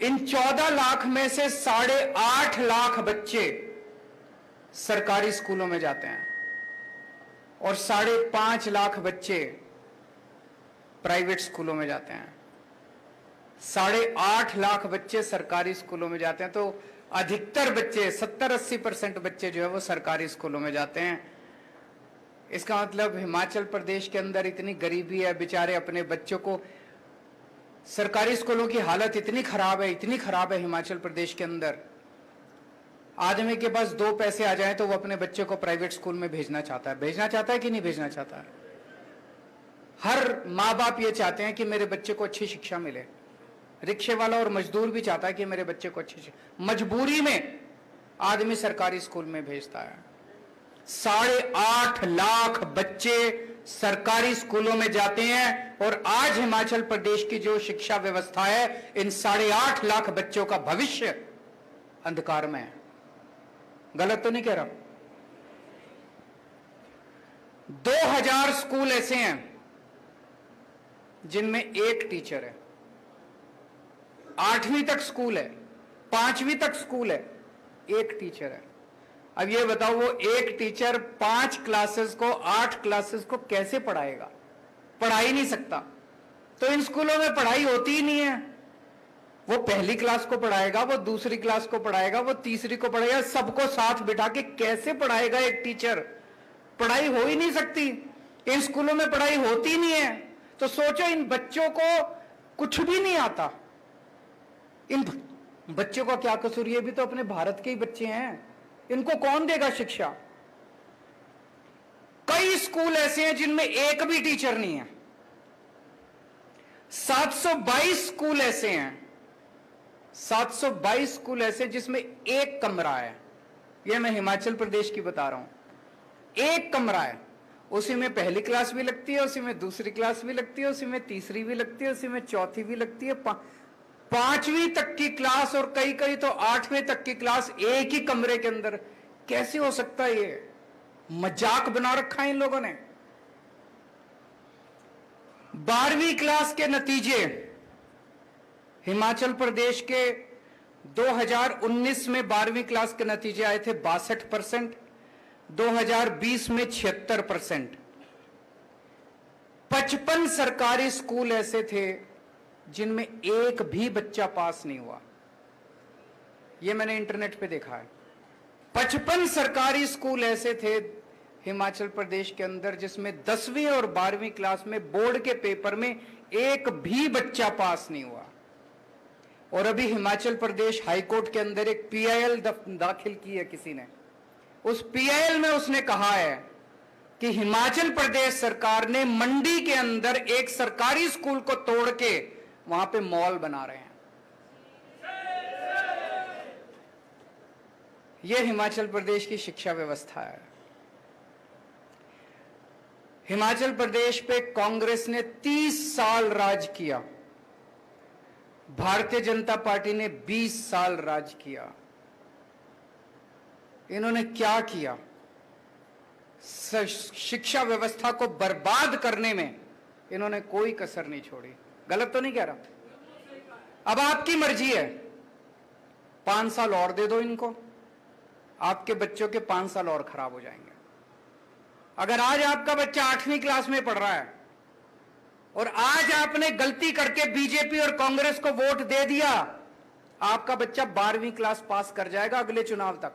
इन 14 लाख में से 8.5 लाख बच्चे सरकारी स्कूलों में जाते हैं और 5.5 लाख बच्चे प्राइवेट स्कूलों में जाते हैं। 8.5 लाख बच्चे सरकारी स्कूलों में जाते हैं, तो अधिकतर बच्चे 70-80% बच्चे जो है वो सरकारी स्कूलों में जाते हैं। इसका मतलब हिमाचल प्रदेश के अंदर इतनी गरीबी है, बेचारे अपने बच्चों को, सरकारी स्कूलों की हालत इतनी खराब है हिमाचल प्रदेश के अंदर, आदमी के पास 2 पैसे आ जाएं तो वो अपने बच्चे को प्राइवेट स्कूल में भेजना चाहता है कि नहीं भेजना चाहता है? हर माँ बाप ये चाहते हैं कि मेरे बच्चे को अच्छी शिक्षा मिले। रिक्शे वाला और मजदूर भी चाहता है कि मेरे बच्चे को अच्छी शिक्षा, मजबूरी में आदमी सरकारी स्कूल में भेजता है। 8.5 लाख बच्चे सरकारी स्कूलों में जाते हैं और आज हिमाचल प्रदेश की जो शिक्षा व्यवस्था है, इन 8.5 लाख बच्चों का भविष्य अंधकार में है। गलत तो नहीं कह रहा? 2000 स्कूल ऐसे हैं जिनमें एक टीचर है, 8वीं तक स्कूल है, 5वीं तक स्कूल है, एक टीचर है। अब ये बताओ, वो एक टीचर 5 क्लासेस को, 8 क्लासेस को कैसे पढ़ाएगा? पढ़ा ही नहीं सकता। तो इन स्कूलों में पढ़ाई होती ही नहीं है। वो पहली क्लास को पढ़ाएगा, वो दूसरी क्लास को पढ़ाएगा, वो तीसरी को पढ़ाएगा, सबको साथ बिठा के कैसे पढ़ाएगा एक टीचर? पढ़ाई हो ही नहीं सकती। इन स्कूलों में पढ़ाई होती नहीं है। तो सोचो, इन बच्चों को कुछ भी नहीं आता। इन बच्चों का क्या कसूर? ये भी तो अपने भारत के ही बच्चे हैं, इनको कौन देगा शिक्षा? कई स्कूल ऐसे हैं जिनमें एक भी टीचर नहीं है। 722 स्कूल ऐसे हैं, 722 स्कूल ऐसे जिसमें एक कमरा है। यह मैं हिमाचल प्रदेश की बता रहा हूं। एक कमरा है, उसी में पहली क्लास भी लगती है, उसी में दूसरी क्लास भी लगती है, उसी में तीसरी भी लगती है, उसी में चौथी भी लगती है, 5वीं तक की क्लास और कई कई तो 8वीं तक की क्लास एक ही कमरे के अंदर। कैसे हो सकता है? ये मजाक बना रखा है इन लोगों ने। 12वीं क्लास के नतीजे हिमाचल प्रदेश के 2019 में 12वीं क्लास के नतीजे आए थे 62%, 2020 में 76%। 55 सरकारी स्कूल ऐसे थे जिनमें एक भी बच्चा पास नहीं हुआ। यह मैंने इंटरनेट पे देखा है। 55 सरकारी स्कूल ऐसे थे हिमाचल प्रदेश के अंदर जिसमें 10वीं और 12वीं क्लास में बोर्ड के पेपर में एक भी बच्चा पास नहीं हुआ। और अभी हिमाचल प्रदेश हाईकोर्ट के अंदर एक PIL दाखिल की है किसी ने। उस PIL में उसने कहा है कि हिमाचल प्रदेश सरकार ने मंडी के अंदर एक सरकारी स्कूल को तोड़ के वहां पे मॉल बना रहे हैं। यह हिमाचल प्रदेश की शिक्षा व्यवस्था है। हिमाचल प्रदेश पे कांग्रेस ने 30 साल राज किया, भारतीय जनता पार्टी ने 20 साल राज किया। इन्होंने क्या किया? शिक्षा व्यवस्था को बर्बाद करने में इन्होंने कोई कसर नहीं छोड़ी। गलत तो नहीं कह रहा? अब आपकी मर्जी है, 5 साल और दे दो इनको, आपके बच्चों के 5 साल और खराब हो जाएंगे। अगर आज आपका बच्चा 8वीं क्लास में पढ़ रहा है और आज आपने गलती करके बीजेपी और कांग्रेस को वोट दे दिया, आपका बच्चा 12वीं क्लास पास कर जाएगा अगले चुनाव तक,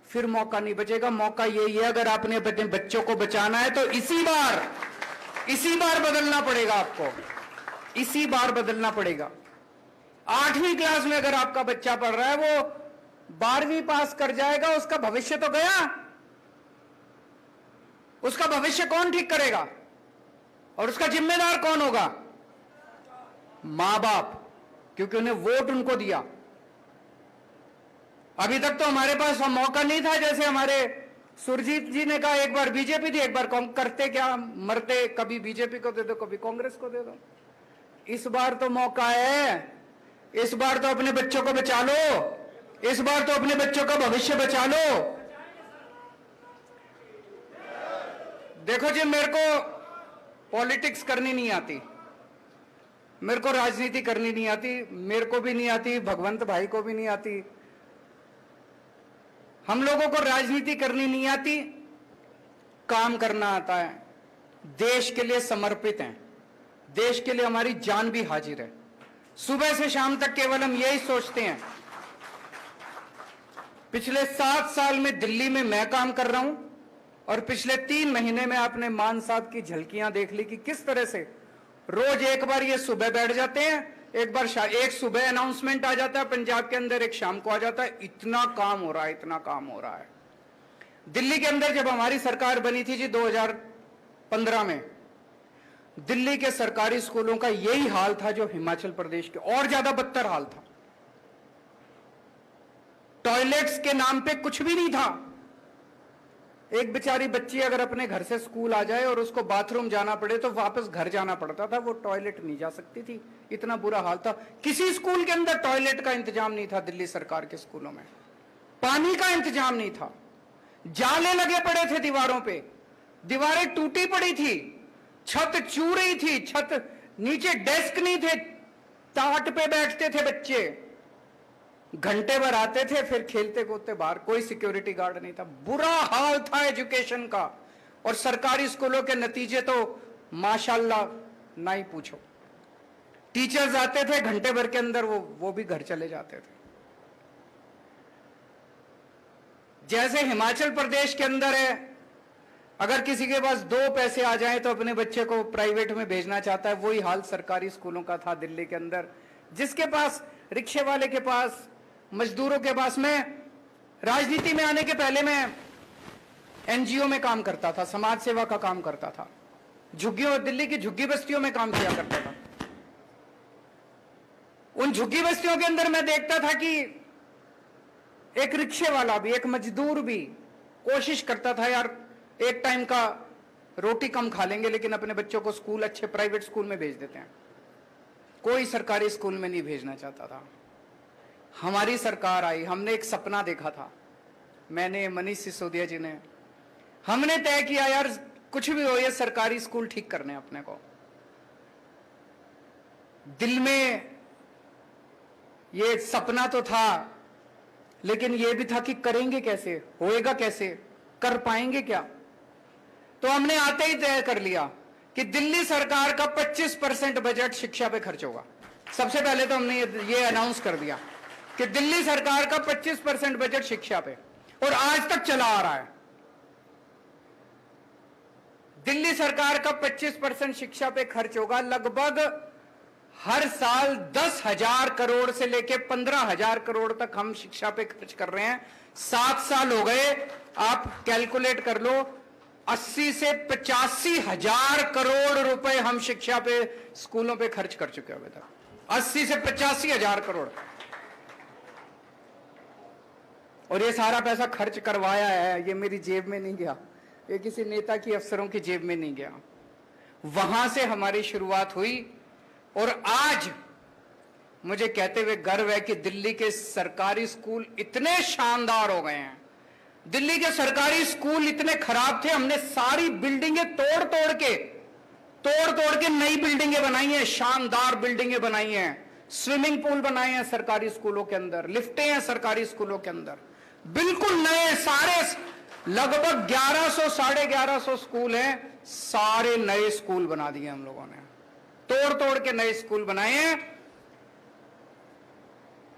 फिर मौका नहीं बचेगा। मौका यही है, अगर आपने अपने बच्चों को बचाना है तो इसी बार बदलना पड़ेगा आपको, इसी बार बदलना पड़ेगा। 8वीं क्लास में अगर आपका बच्चा पढ़ रहा है, वो 12वीं पास कर जाएगा, उसका भविष्य तो गया। उसका भविष्य कौन ठीक करेगा? और उसका जिम्मेदार कौन होगा? मां बाप, क्योंकि उन्हें वोट उनको दिया। अभी तक तो हमारे पास मौका नहीं था, जैसे हमारे सुरजीत जी ने कहा, एक बार बीजेपी थी, एक बार करते क्या मरते, कभी बीजेपी को दे दो, कभी कांग्रेस को दे दो। इस बार तो मौका है, इस बार तो अपने बच्चों को बचा लो, इस बार तो अपने बच्चों का भविष्य बचा लो। देखो जी, मेरे को पॉलिटिक्स करनी नहीं आती, मेरे को राजनीति करनी नहीं आती, मेरे को भी नहीं आती, भगवंत भाई को भी नहीं आती। हम लोगों को राजनीति करनी नहीं आती, काम करना आता है। देश के लिए समर्पित हैं, देश के लिए हमारी जान भी हाजिर है। सुबह से शाम तक केवल हम यही सोचते हैं। पिछले 7 साल में दिल्ली में मैं काम कर रहा हूं और पिछले 3 महीने में आपने मान साहब की झलकियां देख ली कि किस तरह से रोज एक बार ये सुबह बैठ जाते हैं, एक सुबह अनाउंसमेंट आ जाता है पंजाब के अंदर, एक शाम को आ जाता है। इतना काम हो रहा है, इतना काम हो रहा है। दिल्ली के अंदर जब हमारी सरकार बनी थी जी 2015 में, दिल्ली के सरकारी स्कूलों का यही हाल था जो हिमाचल प्रदेश के, और ज्यादा बदतर हाल था। टॉयलेट्स के नाम पे कुछ भी नहीं था। एक बेचारी बच्ची अगर अपने घर से स्कूल आ जाए और उसको बाथरूम जाना पड़े तो वापस घर जाना पड़ता था, वो टॉयलेट नहीं जा सकती थी, इतना बुरा हाल था। किसी स्कूल के अंदर टॉयलेट का इंतजाम नहीं था दिल्ली सरकार के स्कूलों में, पानी का इंतजाम नहीं था, जाले लगे पड़े थे दीवारों पे, दीवारें टूटी पड़ी थी, छत चू रही थी, छत नीचे डेस्क नहीं थे, टाट पे बैठते थे बच्चे, घंटे भर आते थे फिर खेलते कूदते बाहर, कोई सिक्योरिटी गार्ड नहीं था। बुरा हाल था एजुकेशन का। और सरकारी स्कूलों के नतीजे तो माशाल्लाह ना ही पूछो। टीचर्स आते थे घंटे भर के अंदर वो भी घर चले जाते थे। जैसे हिमाचल प्रदेश के अंदर है, अगर किसी के पास 2 पैसे आ जाएं तो अपने बच्चे को प्राइवेट में भेजना चाहता है, वही हाल सरकारी स्कूलों का था दिल्ली के अंदर। जिसके पास, रिक्शे वाले के पास, मजदूरों के पास, मैं राजनीति में आने के पहले मैं एनजीओ में काम करता था, समाज सेवा का काम करता था, झुग्गियों, दिल्ली की झुग्गी बस्तियों में काम किया करता था। उन झुग्गी बस्तियों के अंदर मैं देखता था कि एक रिक्शे वाला भी, एक मजदूर भी कोशिश करता था, यार एक टाइम का रोटी कम खा लेंगे लेकिन अपने बच्चों को स्कूल, अच्छे प्राइवेट स्कूल में भेज देते हैं। कोई सरकारी स्कूल में नहीं भेजना चाहता था। हमारी सरकार आई, हमने एक सपना देखा था, मैंने, मनीष सिसोदिया जी ने, हमने तय किया यार कुछ भी हो ये सरकारी स्कूल ठीक करने अपने को। दिल में ये सपना तो था लेकिन ये भी था कि करेंगे कैसे, होएगा कैसे, कर पाएंगे क्या। तो हमने आते ही तय कर लिया कि दिल्ली सरकार का 25% बजट शिक्षा पे खर्च होगा। सबसे पहले तो हमने ये अनाउंस कर दिया कि दिल्ली सरकार का 25% बजट शिक्षा पे, और आज तक चला आ रहा है। दिल्ली सरकार का 25% शिक्षा पे खर्च होगा। लगभग हर साल 10,000 करोड़ से लेके 15,000 करोड़ तक हम शिक्षा पे खर्च कर रहे हैं। 7 साल हो गए, आप कैलकुलेट कर लो, 80 से 85,000 करोड़ रुपए हम शिक्षा पे, स्कूलों पे खर्च कर चुके हैं अभी तक। 80 से 85,000 करोड़। और ये सारा पैसा खर्च करवाया है, ये मेरी जेब में नहीं गया, ये किसी नेता की, अफसरों की जेब में नहीं गया। वहां से हमारी शुरुआत हुई और आज मुझे कहते हुए गर्व है कि दिल्ली के सरकारी स्कूल इतने शानदार हो गए हैं। दिल्ली के सरकारी स्कूल इतने खराब थे, हमने सारी बिल्डिंगें तोड़ तोड़ के नई बिल्डिंगें बनाई हैं, शानदार बिल्डिंगें बनाई हैं, स्विमिंग पूल बनाए हैं सरकारी स्कूलों के अंदर, लिफ्टें हैं सरकारी स्कूलों के अंदर, बिल्कुल नए सारे, लगभग 1100 साढ़े 1100 स्कूल हैं, सारे नए स्कूल बना दिए हम लोगों ने, तोड़ तोड़ के नए स्कूल बनाए हैं।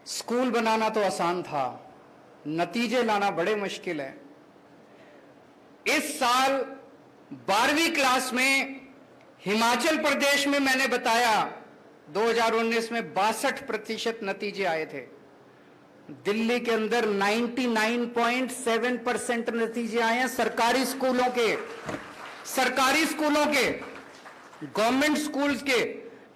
स्कूल बनाना तो आसान था, नतीजे लाना बड़े मुश्किल है। इस साल 12वीं क्लास में हिमाचल प्रदेश में मैंने बताया 2019 में 62% नतीजे आए थे। दिल्ली के अंदर 99.7% नतीजे आए हैं सरकारी स्कूलों के, गवर्नमेंट स्कूल्स के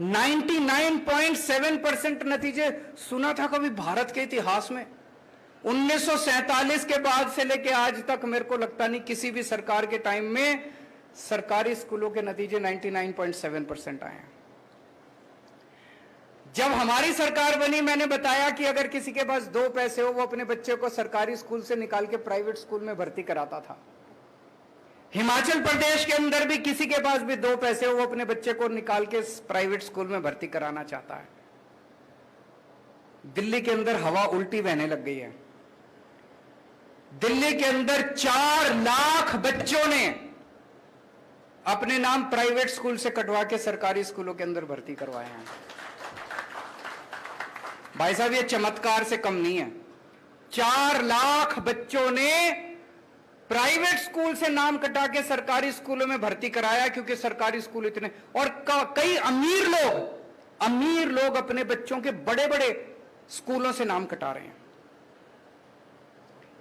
99.7% नतीजे। सुना था कभी भारत के इतिहास में 1947 के बाद से लेके आज तक मेरे को लगता नहीं किसी भी सरकार के टाइम में सरकारी स्कूलों के नतीजे 99.7% आए हैं। जब हमारी सरकार बनी, मैंने बताया कि अगर किसी के पास 2 पैसे हो वो अपने बच्चे को सरकारी स्कूल से निकाल के प्राइवेट स्कूल में भर्ती कराता था। हिमाचल प्रदेश के अंदर भी किसी के पास भी 2 पैसे हो वो अपने बच्चे को निकाल के प्राइवेट स्कूल में भर्ती कराना चाहता है। दिल्ली के अंदर हवा उल्टी बहने लग गई है। दिल्ली के अंदर 4 लाख बच्चों ने अपने नाम प्राइवेट स्कूल से कटवा के सरकारी स्कूलों के अंदर भर्ती करवाए हैं। भाई साहब ये चमत्कार से कम नहीं है। 4 लाख बच्चों ने प्राइवेट स्कूल से नाम कटा के सरकारी स्कूलों में भर्ती कराया, क्योंकि सरकारी स्कूल इतने, और कई अमीर लोग अपने बच्चों के बड़े बड़े स्कूलों से नाम कटा रहे हैं।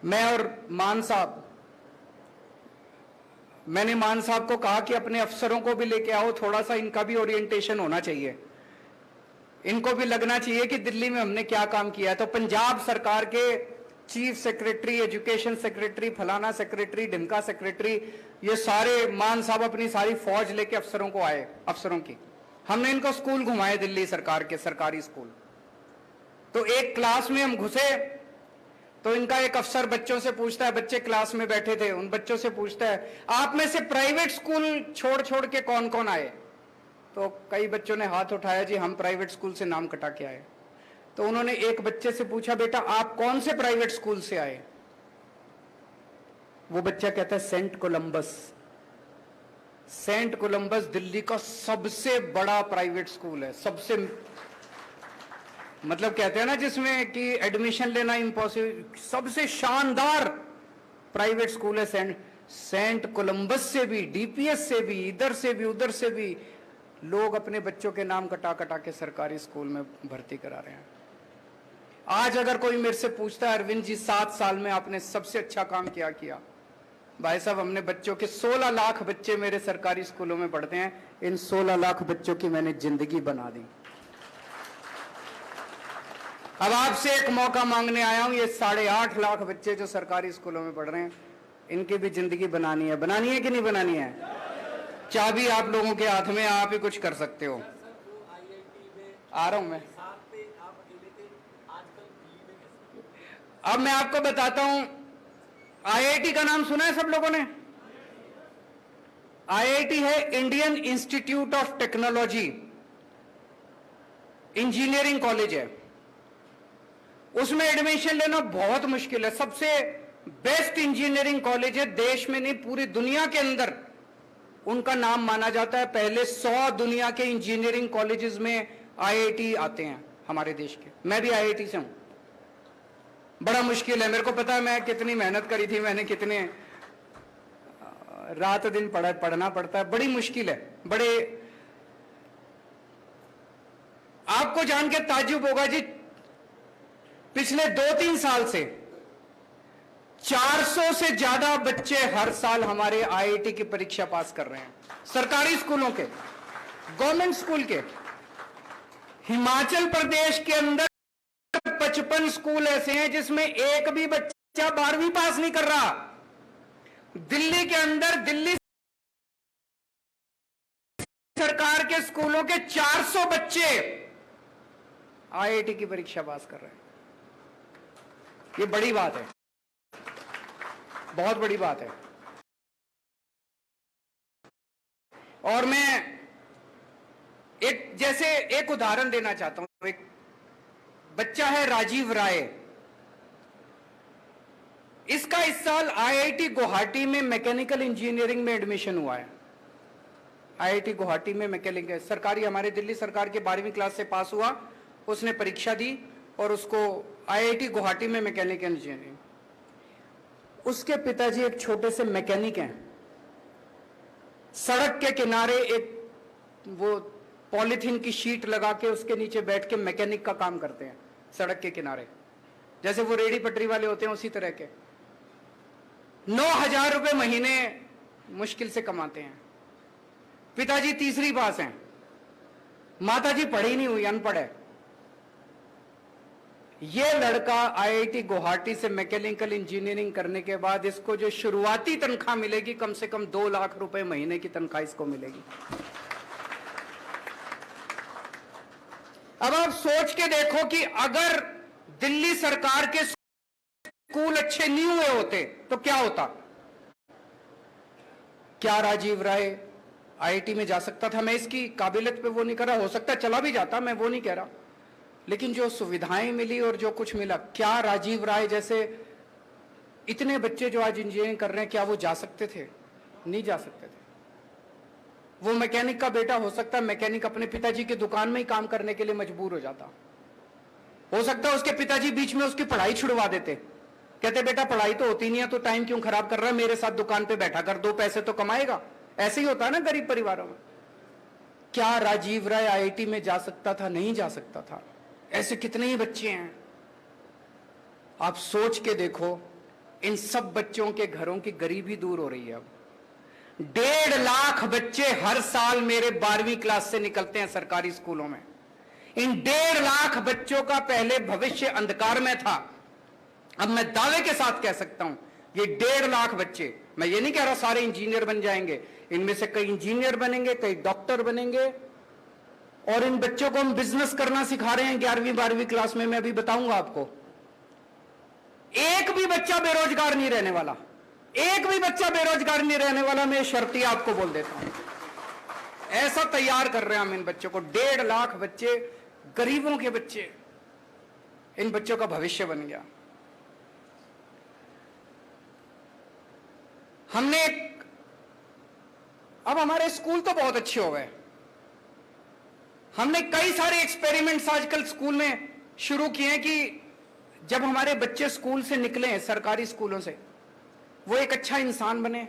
मैं और मान साहब, मैंने मान साहब को कहा कि अपने अफसरों को भी लेके आओ, थोड़ा सा इनका भी ओरिएंटेशन होना चाहिए, इनको भी लगना चाहिए कि दिल्ली में हमने क्या काम किया है। तो पंजाब सरकार के चीफ सेक्रेटरी, एजुकेशन सेक्रेटरी, फलाना सेक्रेटरी, ढिमका सेक्रेटरी, ये सारे मान साहब अपनी सारी फौज लेके अफसरों को आए, अफसरों की। हमने इनको स्कूल घुमाए, दिल्ली सरकार के सरकारी स्कूल। तो एक क्लास में हम घुसे तो इनका एक अफसर बच्चों से पूछता है, बच्चे क्लास में बैठे थे, उन बच्चों से पूछता है, आप में से प्राइवेट स्कूल छोड़ के कौन कौन आए? तो कई बच्चों ने हाथ उठाया, जी हम प्राइवेट स्कूल से नाम कटा के आए। तो उन्होंने एक बच्चे से पूछा, बेटा आप कौन से प्राइवेट स्कूल से आए? वो बच्चा कहता है Saint Columbus. Saint Columbus Delhi का सबसे बड़ा प्राइवेट स्कूल है, सबसे, मतलब कहते हैं ना जिसमें कि एडमिशन लेना इम्पॉसिबल, सबसे शानदार प्राइवेट स्कूल है सेंट कोलंबस से भी, डीपीएस से भी, इधर से भी उधर से भी लोग अपने बच्चों के नाम कटा के सरकारी स्कूल में भर्ती करा रहे हैं। आज अगर कोई मेरे से पूछता है, अरविंद जी 7 साल में आपने सबसे अच्छा काम क्या किया? भाई साहब हमने बच्चों के 16 लाख बच्चे मेरे सरकारी स्कूलों में पढ़ते हैं, इन 16 लाख बच्चों की मैंने जिंदगी बना दी। अब आपसे एक मौका मांगने आया हूं, ये 8.5 लाख बच्चे जो सरकारी स्कूलों में पढ़ रहे हैं, इनकी भी जिंदगी बनानी है कि नहीं बनानी है? चाबी आप लोगों के हाथ में, आप ही कुछ कर सकते हो। आ रहा हूं मैं, अब मैं आपको बताता हूं, आईआईटी का नाम सुना है सब लोगों ने? आईआईटी है Indian institute of technology, engineering college है। उसमें एडमिशन लेना बहुत मुश्किल है, सबसे बेस्ट इंजीनियरिंग कॉलेज है, देश में नहीं पूरी दुनिया के अंदर उनका नाम माना जाता है। पहले 100 दुनिया के इंजीनियरिंग कॉलेजेस में आईआईटी आते हैं हमारे देश के। मैं भी आईआईटी से हूं। बड़ा मुश्किल है, मेरे को पता है मैं कितनी मेहनत करी थी, मैंने कितने रात दिन पढ़ना पड़ता है, बड़ी मुश्किल है। बड़े, आपको जान के ताज्जुब होगा जी, पिछले 2-3 साल से 400 से ज्यादा बच्चे हर साल हमारे आईआईटी की परीक्षा पास कर रहे हैं, सरकारी स्कूलों के, गवर्नमेंट स्कूल के। हिमाचल प्रदेश के अंदर 55 स्कूल ऐसे हैं जिसमें एक भी बच्चा 12वीं पास नहीं कर रहा। दिल्ली के अंदर दिल्ली सरकार के स्कूलों के 400 बच्चे आईआईटी की परीक्षा पास कर रहे हैं। ये बड़ी बात है, बहुत बड़ी बात है। और मैं एक उदाहरण देना चाहता हूं। एक बच्चा है राजीव राय, इसका इस साल आईआईटी गुवाहाटी में मैकेनिकल इंजीनियरिंग में एडमिशन हुआ है। आईआईटी गुवाहाटी में मैकेनिकल, सरकारी, हमारे दिल्ली सरकार के 12वीं क्लास से पास हुआ, उसने परीक्षा दी और उसको आईआईटी गुवाहाटी में मैकेनिकल इंजीनियरिंग। उसके पिताजी एक छोटे से मैकेनिक हैं। सड़क के किनारे एक वो पॉलीथीन की शीट लगा के उसके नीचे बैठ के मैकेनिक का काम करते हैं, सड़क के किनारे, जैसे वो रेडी पटरी वाले होते हैं उसी तरह के। 9,000 रुपए महीने मुश्किल से कमाते हैं। पिताजी तीसरी पास हैं, माताजी पढ़ी नहीं हुई, अनपढ़ है। ये लड़का आईआईटी गुवाहाटी से मैकेनिकल इंजीनियरिंग करने के बाद इसको जो शुरुआती तनख्वाह मिलेगी, कम से कम 2 लाख रुपए महीने की तनख्वाह इसको मिलेगी। अब आप सोच के देखो कि अगर दिल्ली सरकार के स्कूल अच्छे नहीं हुए होते तो क्या होता? क्या राजीव राय आईआईटी में जा सकता था? मैं इसकी काबिलियत पे वो नहीं कर रहा, हो सकता चला भी जाता, मैं वो नहीं कह रहा, लेकिन जो सुविधाएं मिली और जो कुछ मिला, क्या राजीव राय जैसे इतने बच्चे जो आज इंजीनियरिंग कर रहे हैं, क्या वो जा सकते थे? नहीं जा सकते थे। वो मैकेनिक का बेटा हो सकता है, मैकेनिक अपने पिताजी की दुकान में ही काम करने के लिए मजबूर हो जाता। हो सकता है उसके पिताजी बीच में उसकी पढ़ाई छुड़वा देते, कहते बेटा पढ़ाई तो होती नहीं है तो टाइम क्यों खराब कर रहा है, मेरे साथ दुकान पे बैठा कर, 2 पैसे तो कमाएगा। ऐसे ही होता है ना गरीब परिवारों में। क्या राजीव राय आईआईटी में जा सकता था? नहीं जा सकता था। ऐसे कितने ही बच्चे हैं, आप सोच के देखो। इन सब बच्चों के घरों की गरीबी दूर हो रही है। अब 1.5 लाख बच्चे हर साल मेरे 12वीं क्लास से निकलते हैं सरकारी स्कूलों में। इन 1.5 लाख बच्चों का पहले भविष्य अंधकार में था। अब मैं दावे के साथ कह सकता हूं ये 1.5 लाख बच्चे, मैं ये नहीं कह रहा सारे इंजीनियर बन जाएंगे, इनमें से कई इंजीनियर बनेंगे, कई डॉक्टर बनेंगे। और इन बच्चों को हम बिजनेस करना सिखा रहे हैं 11वीं 12वीं क्लास में। मैं अभी बताऊंगा आपको। एक भी बच्चा बेरोजगार नहीं रहने वाला, एक भी बच्चा बेरोजगार नहीं रहने वाला। मैं शर्ती आपको बोल देता हूं। ऐसा तैयार कर रहे हैं हम इन बच्चों को। 1.5 लाख बच्चे, गरीबों के बच्चे, इन बच्चों का भविष्य बन गया। हमने अब हमारे स्कूल तो बहुत अच्छे हो गए। हमने कई सारे एक्सपेरिमेंट्स आजकल स्कूल में शुरू किए हैं कि जब हमारे बच्चे स्कूल से निकले, सरकारी स्कूलों से, वो एक अच्छा इंसान बने,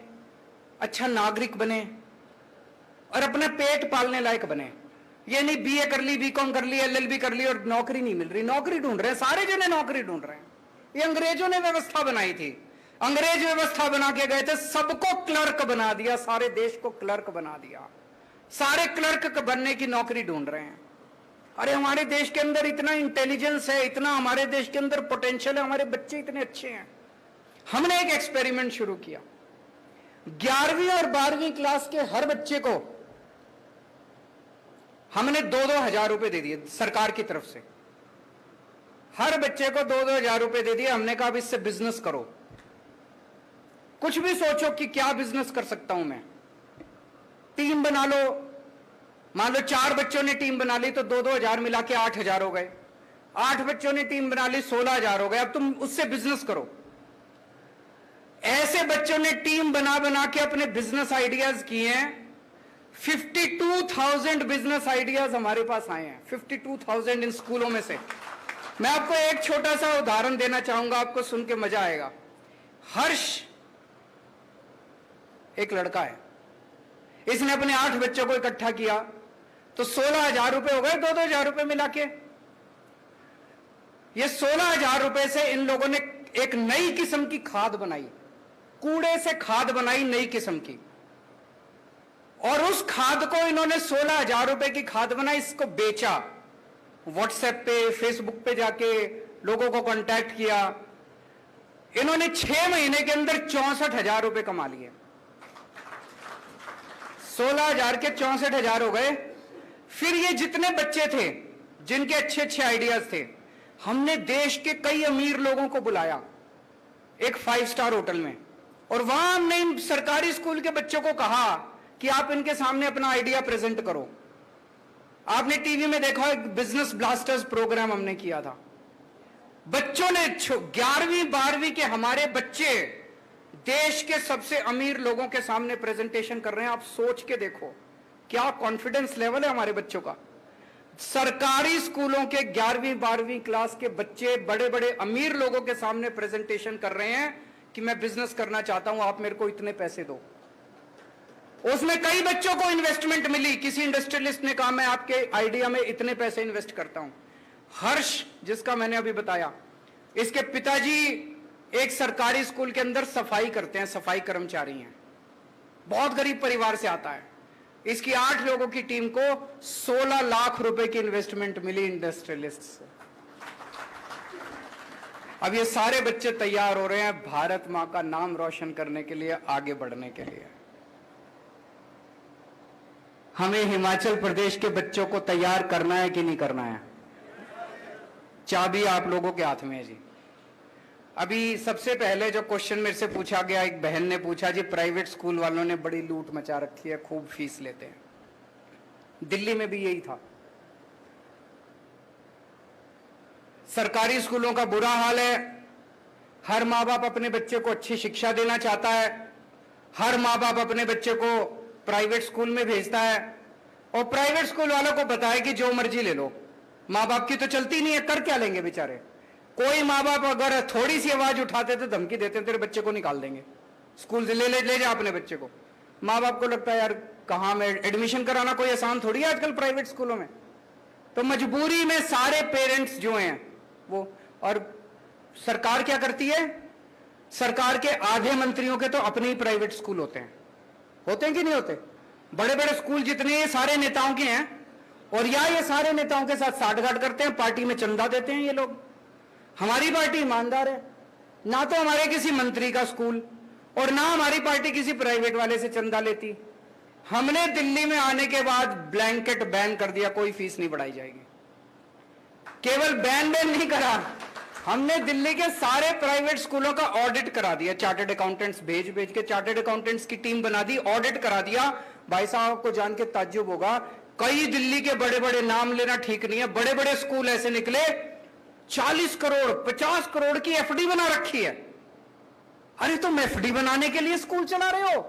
अच्छा नागरिक बने और अपने पेट पालने लायक बने। ये नहीं बीए कर ली, बीकॉम कर ली, एलएलबी कर ली और नौकरी नहीं मिल रही। नौकरी ढूंढ रहे हैं, सारे जने नौकरी ढूंढ रहे हैं। ये अंग्रेजों ने व्यवस्था बनाई थी। अंग्रेज व्यवस्था बना के गए थे, सबको क्लर्क बना दिया, सारे देश को क्लर्क बना दिया। सारे क्लर्क बनने की नौकरी ढूंढ रहे हैं। अरे हमारे देश के अंदर इतना इंटेलिजेंस है, इतना हमारे देश के अंदर पोटेंशियल है, हमारे बच्चे इतने अच्छे हैं। हमने एक एक्सपेरिमेंट शुरू किया। 11वीं और 12वीं क्लास के हर बच्चे को हमने 2-2 हजार रुपए दे दिए सरकार की तरफ से। हर बच्चे को 2-2 हजार रुपए दे दिए। हमने कहा अब इससे बिजनेस करो, कुछ भी सोचो कि क्या बिजनेस कर सकता हूं मैं। टीम बना लो, मान लो 4 बच्चों ने टीम बना ली तो 2-2 हजार मिला के 8 हजार हो गए। 8 बच्चों ने टीम बना ली, 16 हजार हो गए। अब तुम उससे बिजनेस करो। ऐसे बच्चों ने टीम बना बना के अपने बिजनेस आइडियाज किए हैं। 52,000 बिजनेस आइडियाज हमारे पास आए हैं, 52,000 इन स्कूलों में से। मैं आपको एक छोटा सा उदाहरण देना चाहूंगा, आपको सुन के मजा आएगा। हर्ष एक लड़का है, इसने अपने 8 बच्चों को इकट्ठा किया तो 16 हजार रुपए हो गए, 2-2 हजार रुपए मिला के। ये 16 हजार रुपए से इन लोगों ने एक नई किस्म की खाद बनाई, कूड़े से खाद बनाई नई किस्म की। और उस खाद को इन्होंने 16 हजार रुपए की खाद बनाई, इसको बेचा। व्हाट्सएप पे, फेसबुक पे जाके लोगों को कांटेक्ट किया। इन्होंने 6 महीने के अंदर 64 हजार रुपए कमा लिए। 16 हजार के 64 हजार हो गए। फिर ये जितने बच्चे थे जिनके अच्छे अच्छे आइडियाज थे, हमने देश के कई अमीर लोगों को बुलाया एक 5 स्टार होटल में, और वहां हमने इन सरकारी स्कूल के बच्चों को कहा कि आप इनके सामने अपना आइडिया प्रेजेंट करो। आपने टीवी में देखा एक बिजनेस ब्लास्टर्स प्रोग्राम हमने किया था। बच्चों ने 11वीं 12वीं के हमारे बच्चे देश के सबसे अमीर लोगों के सामने प्रेजेंटेशन कर रहे हैं। आप सोच के देखो क्या कॉन्फिडेंस लेवल है हमारे बच्चों का। सरकारी स्कूलों के 11वीं 12वीं क्लास के बच्चे बड़े बड़े अमीर लोगों के सामने प्रेजेंटेशन कर रहे हैं कि मैं बिजनेस करना चाहता हूं, आप मेरे को इतने पैसे दो। उसमें कई बच्चों को इन्वेस्टमेंट मिली। किसी इंडस्ट्रियलिस्ट ने कहा मैं आपके आइडिया में इतने पैसे इन्वेस्ट करता हूं। हर्ष जिसका मैंने अभी बताया, इसके पिताजी एक सरकारी स्कूल के अंदर सफाई करते हैं, सफाई कर्मचारी हैं, बहुत गरीब परिवार से आता है। इसकी 8 लोगों की टीम को 16 लाख रुपए की इन्वेस्टमेंट मिली इंडस्ट्रियलिस्ट से। अब ये सारे बच्चे तैयार हो रहे हैं भारत मां का नाम रोशन करने के लिए, आगे बढ़ने के लिए। हमें हिमाचल प्रदेश के बच्चों को तैयार करना है कि नहीं करना है? चाबी आप लोगों के हाथ में है जी। अभी सबसे पहले जो क्वेश्चन मेरे से पूछा गया, एक बहन ने पूछा जी प्राइवेट स्कूल वालों ने बड़ी लूट मचा रखी है, खूब फीस लेते हैं। दिल्ली में भी यही था। सरकारी स्कूलों का बुरा हाल है। हर माँ बाप अपने बच्चे को अच्छी शिक्षा देना चाहता है, हर माँ बाप अपने बच्चे को प्राइवेट स्कूल में भेजता है, और प्राइवेट स्कूल वालों को बताया कि जो मर्जी ले लो, माँ बाप की तो चलती नहीं है, कर क्या लेंगे बेचारे। कोई माँ बाप अगर थोड़ी सी आवाज उठाते तो धमकी देते, तेरे बच्चे को निकाल देंगे स्कूल से, ले जा अपने बच्चे को। माँ बाप को लगता है यार कहाँ में एडमिशन कराना कोई आसान थोड़ी है आजकल प्राइवेट स्कूलों में। तो मजबूरी में सारे पेरेंट्स जो हैं वो, और सरकार क्या करती है, सरकार के आधे मंत्रियों के तो अपने ही प्राइवेट स्कूल होते हैं कि नहीं होते। बड़े बड़े स्कूल जितने ये सारे नेताओं के हैं, और या ये सारे नेताओं के साथ साठगांठ करते हैं, पार्टी में चंदा देते हैं ये लोग। हमारी पार्टी ईमानदार है, ना तो हमारे किसी मंत्री का स्कूल और ना हमारी पार्टी किसी प्राइवेट वाले से चंदा लेती। हमने दिल्ली में आने के बाद ब्लैंकेट बैन कर दिया, कोई फीस नहीं बढ़ाई जाएगी। केवल बैन नहीं करा, हमने दिल्ली के सारे प्राइवेट स्कूलों का ऑडिट करा दिया, चार्टर्ड अकाउंटेंट्स भेज के चार्टर्ड अकाउंटेंट्स की टीम बना दी, ऑडिट करा दिया। भाई साहब को जान के ताज्जुब होगा, कई दिल्ली के बड़े बड़े, नाम लेना ठीक नहीं है, बड़े बड़े स्कूल ऐसे निकले 40 करोड़ 50 करोड़ की एफडी बना रखी है। अरे तुम एफडी बनाने के लिए स्कूल चला रहे हो,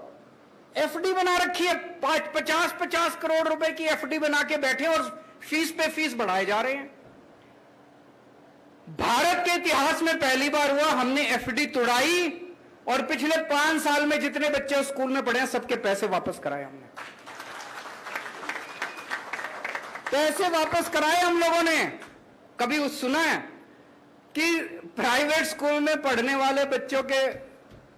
एफडी बना रखी है, 50 करोड़ रुपए की एफडी बना के बैठे और फीस पे फीस बढ़ाए जा रहे हैं। भारत के इतिहास में पहली बार हुआ, हमने एफडी तोड़ाई और पिछले 5 साल में जितने बच्चे स्कूल में पढ़े हैं सबके पैसे वापस कराए हमने। पैसे वापस कराए हम लोगों ने। कभी सुना है कि प्राइवेट स्कूल में पढ़ने वाले बच्चों के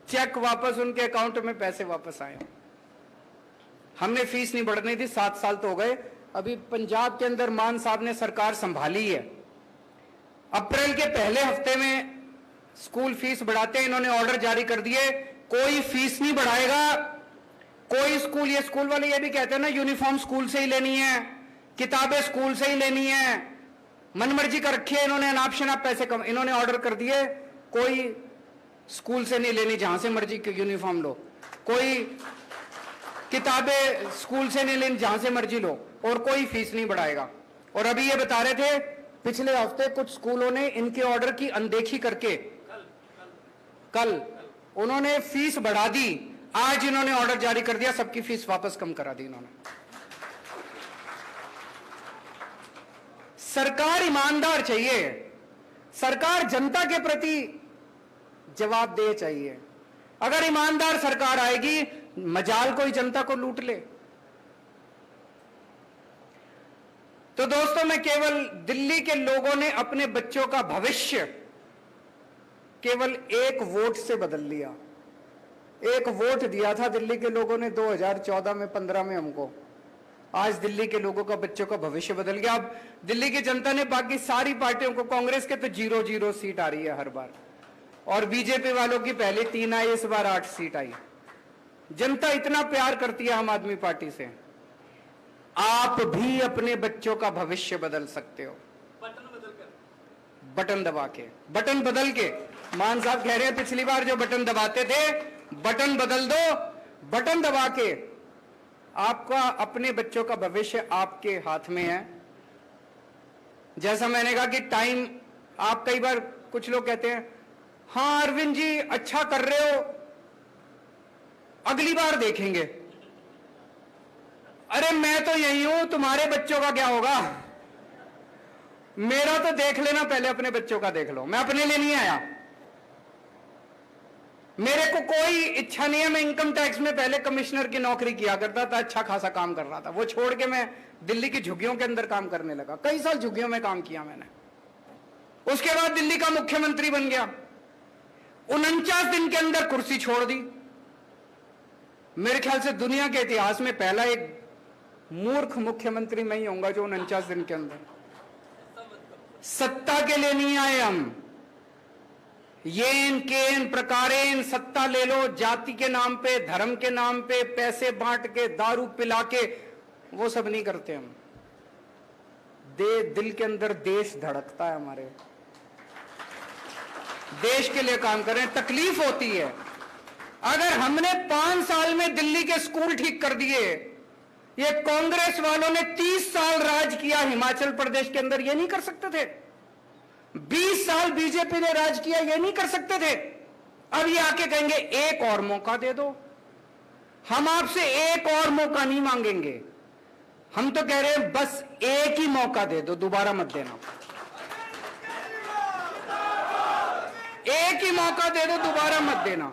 चेक वापस उनके अकाउंट में पैसे वापस आए? हमने फीस नहीं बढ़ने दी, 7 साल तो हो गए। अभी पंजाब के अंदर मान साहब ने सरकार संभाली है, अप्रैल के पहले हफ्ते में स्कूल फीस बढ़ाते हैं, इन्होंने ऑर्डर जारी कर दिए, कोई फीस नहीं बढ़ाएगा। कोई स्कूल, ये स्कूल वाले ये भी कहते हैं ना यूनिफॉर्म स्कूल से ही लेनी है, किताबें स्कूल से ही लेनी है, मनमर्जी कर रखी है इन्होंने, अनाप शनाप पैसे कम। इन्होंने ऑर्डर कर दिए कोई स्कूल से नहीं लेनी, जहां से मर्जी यूनिफॉर्म लो, कोई किताबें स्कूल से नहीं लेनी, जहां से मर्जी लो, और कोई फीस नहीं बढ़ाएगा। और अभी ये बता रहे थे पिछले हफ्ते कुछ स्कूलों ने इनके ऑर्डर की अनदेखी करके कल उन्होंने फीस बढ़ा दी, आज इन्होंने ऑर्डर जारी कर दिया, सबकी फीस वापस कम करा दी इन्होंने। सरकार ईमानदार चाहिए, सरकार जनता के प्रति जवाबदेह चाहिए। अगर ईमानदार सरकार आएगी, मजाल कोई जनता को लूट ले। तो दोस्तों, मैं केवल दिल्ली के लोगों ने अपने बच्चों का भविष्य केवल एक वोट से बदल लिया। एक वोट दिया था दिल्ली के लोगों ने 2014 में 15 में हमको, आज दिल्ली के लोगों का बच्चों का भविष्य बदल गया। अब दिल्ली की जनता ने बाकी सारी पार्टियों को, कांग्रेस के तो 0-0 सीट आ रही है हर बार, और बीजेपी वालों की पहले 3 आई, इस बार 8 सीट आई। जनता इतना प्यार करती है आम आदमी पार्टी से। आप भी अपने बच्चों का भविष्य बदल सकते हो, बटन दबा के, बटन बदल के। मान साहब कह रहे हैं पिछली बार जो बटन दबाते थे, बटन बदल दो, बटन दबा के। आपका अपने बच्चों का भविष्य आपके हाथ में है। जैसा मैंने कहा कि टाइम, आप कई बार कुछ लोग कहते हैं हाँ अरविंद जी अच्छा कर रहे हो, अगली बार देखेंगे। अरे मैं तो यही हूं, तुम्हारे बच्चों का क्या होगा? मेरा तो देख लेना, पहले अपने बच्चों का देख लो। मैं अपने लिए नहीं आया, मेरे को कोई इच्छा नहीं है। मैं इनकम टैक्स में पहले कमिश्नर की नौकरी किया करता था, अच्छा खासा काम कर रहा था, वो छोड़ के मैं दिल्ली की झुग्गियों के अंदर काम करने लगा। कई साल झुग्गियों में काम किया मैंने, उसके बाद दिल्ली का मुख्यमंत्री बन गया। 49 दिन के अंदर कुर्सी छोड़ दी। मेरे ख्याल से दुनिया के इतिहास में पहला एक मूर्ख मुख्यमंत्री मैं ही होऊंगा जो 49 दिन के अंदर। सत्ता के लिए नहीं आए हम, येन केन प्रकारेन सत्ता ले लो, जाति के नाम पे, धर्म के नाम पे, पैसे बांट के, दारू पिला के, वो सब नहीं करते हम। दिल के अंदर देश धड़कता है हमारे, देश के लिए काम करें। तकलीफ होती है। अगर हमने 5 साल में दिल्ली के स्कूल ठीक कर दिए, ये कांग्रेस वालों ने 30 साल राज किया हिमाचल प्रदेश के अंदर, ये नहीं कर सकते थे। 20 साल बीजेपी ने राज किया, ये नहीं कर सकते थे। अब ये आके कहेंगे एक और मौका दे दो। हम आपसे एक और मौका नहीं मांगेंगे, हम तो कह रहे हैं बस एक ही मौका दे दो, दोबारा मत देना। एक ही मौका दे दो, दोबारा मत देना।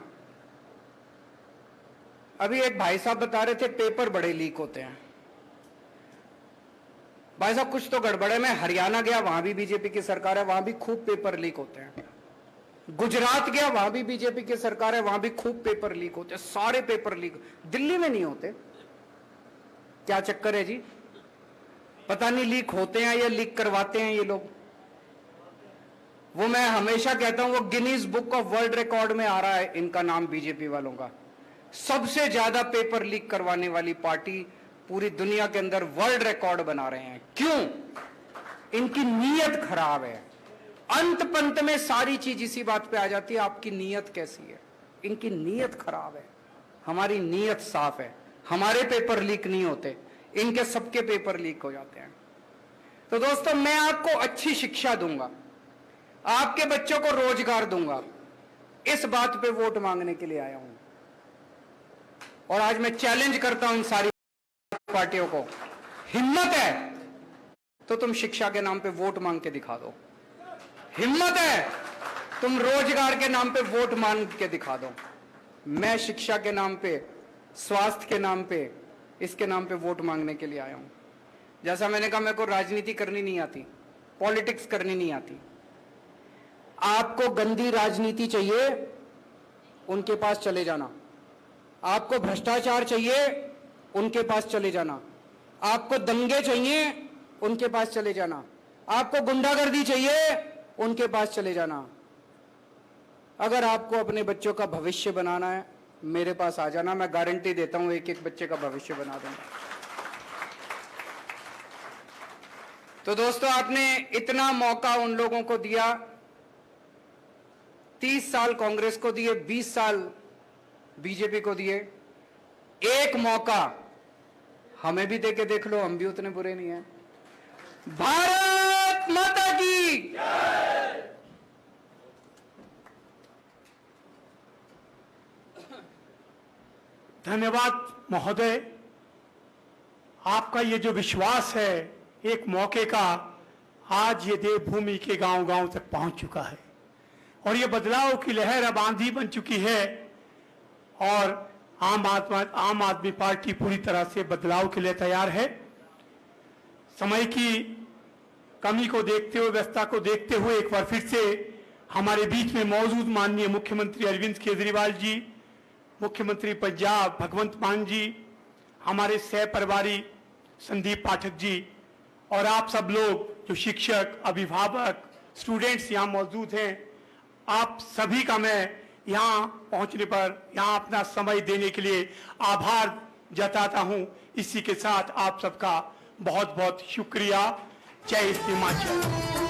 अभी एक भाई साहब बता रहे थे पेपर बड़े लीक होते हैं। भाई साहब कुछ तो गड़बड़ है। मैं हरियाणा गया, वहां भी बीजेपी की सरकार है, वहां भी खूब पेपर लीक होते हैं। गुजरात गया, वहां भी बीजेपी की सरकार है, वहां भी खूब पेपर लीक होते हैं। सारे पेपर लीक, दिल्ली में नहीं होते। क्या चक्कर है जी? पता नहीं लीक होते हैं या लीक करवाते हैं ये लोग। वो मैं हमेशा कहता हूं, वो Guinness book of world record में आ रहा है इनका नाम, बीजेपी वालों का। सबसे ज्यादा पेपर लीक करवाने वाली पार्टी पूरी दुनिया के अंदर वर्ल्ड रिकॉर्ड बना रहे हैं। क्यों? इनकी नीयत खराब है। अंत पंत में सारी चीज इसी बात पे आ जाती है, आपकी नीयत कैसी है। इनकी नीयत खराब है, हमारी नीयत साफ है। हमारे पेपर लीक नहीं होते, इनके सबके पेपर लीक हो जाते हैं। तो दोस्तों, मैं आपको अच्छी शिक्षा दूंगा, आपके बच्चों को रोजगार दूंगा, इस बात पे वोट मांगने के लिए आया हूं। और आज मैं चैलेंज करता हूं इन सारी पार्टियों को, हिम्मत है तो तुम शिक्षा के नाम पे वोट मांग के दिखा दो। हिम्मत है तुम रोजगार के नाम पे वोट मांग के दिखा दो। मैं शिक्षा के नाम पे, स्वास्थ्य के नाम पे, इसके नाम पे वोट मांगने के लिए आया हूं। जैसा मैंने कहा, मेरे को राजनीति करनी नहीं आती, पॉलिटिक्स करनी नहीं आती। आपको गंदी राजनीति चाहिए, उनके पास चले जाना। आपको भ्रष्टाचार चाहिए, उनके पास चले जाना। आपको दंगे चाहिए, उनके पास चले जाना। आपको गुंडागर्दी चाहिए, उनके पास चले जाना। अगर आपको अपने बच्चों का भविष्य बनाना है, मेरे पास आ जाना। मैं गारंटी देता हूं, एक एक बच्चे का भविष्य बना दूंगा। तो दोस्तों, आपने इतना मौका उन लोगों को दिया, 30 साल कांग्रेस को दिए, 20 साल बीजेपी को दिए। एक मौका हमें भी देके देख लो, हम भी उतने बुरे नहीं हैं। भारत माता की जय। धन्यवाद महोदय। आपका ये जो विश्वास है एक मौके का, आज ये देवभूमि के गांव गांव तक पहुंच चुका है और ये बदलाव की लहर अब आंधी बन चुकी है। और आम आदमी पार्टी पूरी तरह से बदलाव के लिए तैयार है। समय की कमी को देखते हुए, व्यवस्था को देखते हुए, एक बार फिर से हमारे बीच में मौजूद माननीय मुख्यमंत्री अरविंद केजरीवाल जी, मुख्यमंत्री पंजाब भगवंत मान जी, हमारे सह प्रभारी संदीप पाठक जी और आप सब लोग जो शिक्षक, अभिभावक, स्टूडेंट्स यहाँ मौजूद हैं, आप सभी का मैं यहाँ पहुँचने पर, यहाँ अपना समय देने के लिए आभार जताता हूँ। इसी के साथ आप सबका बहुत बहुत शुक्रिया। जय हिंद, हिमाचल।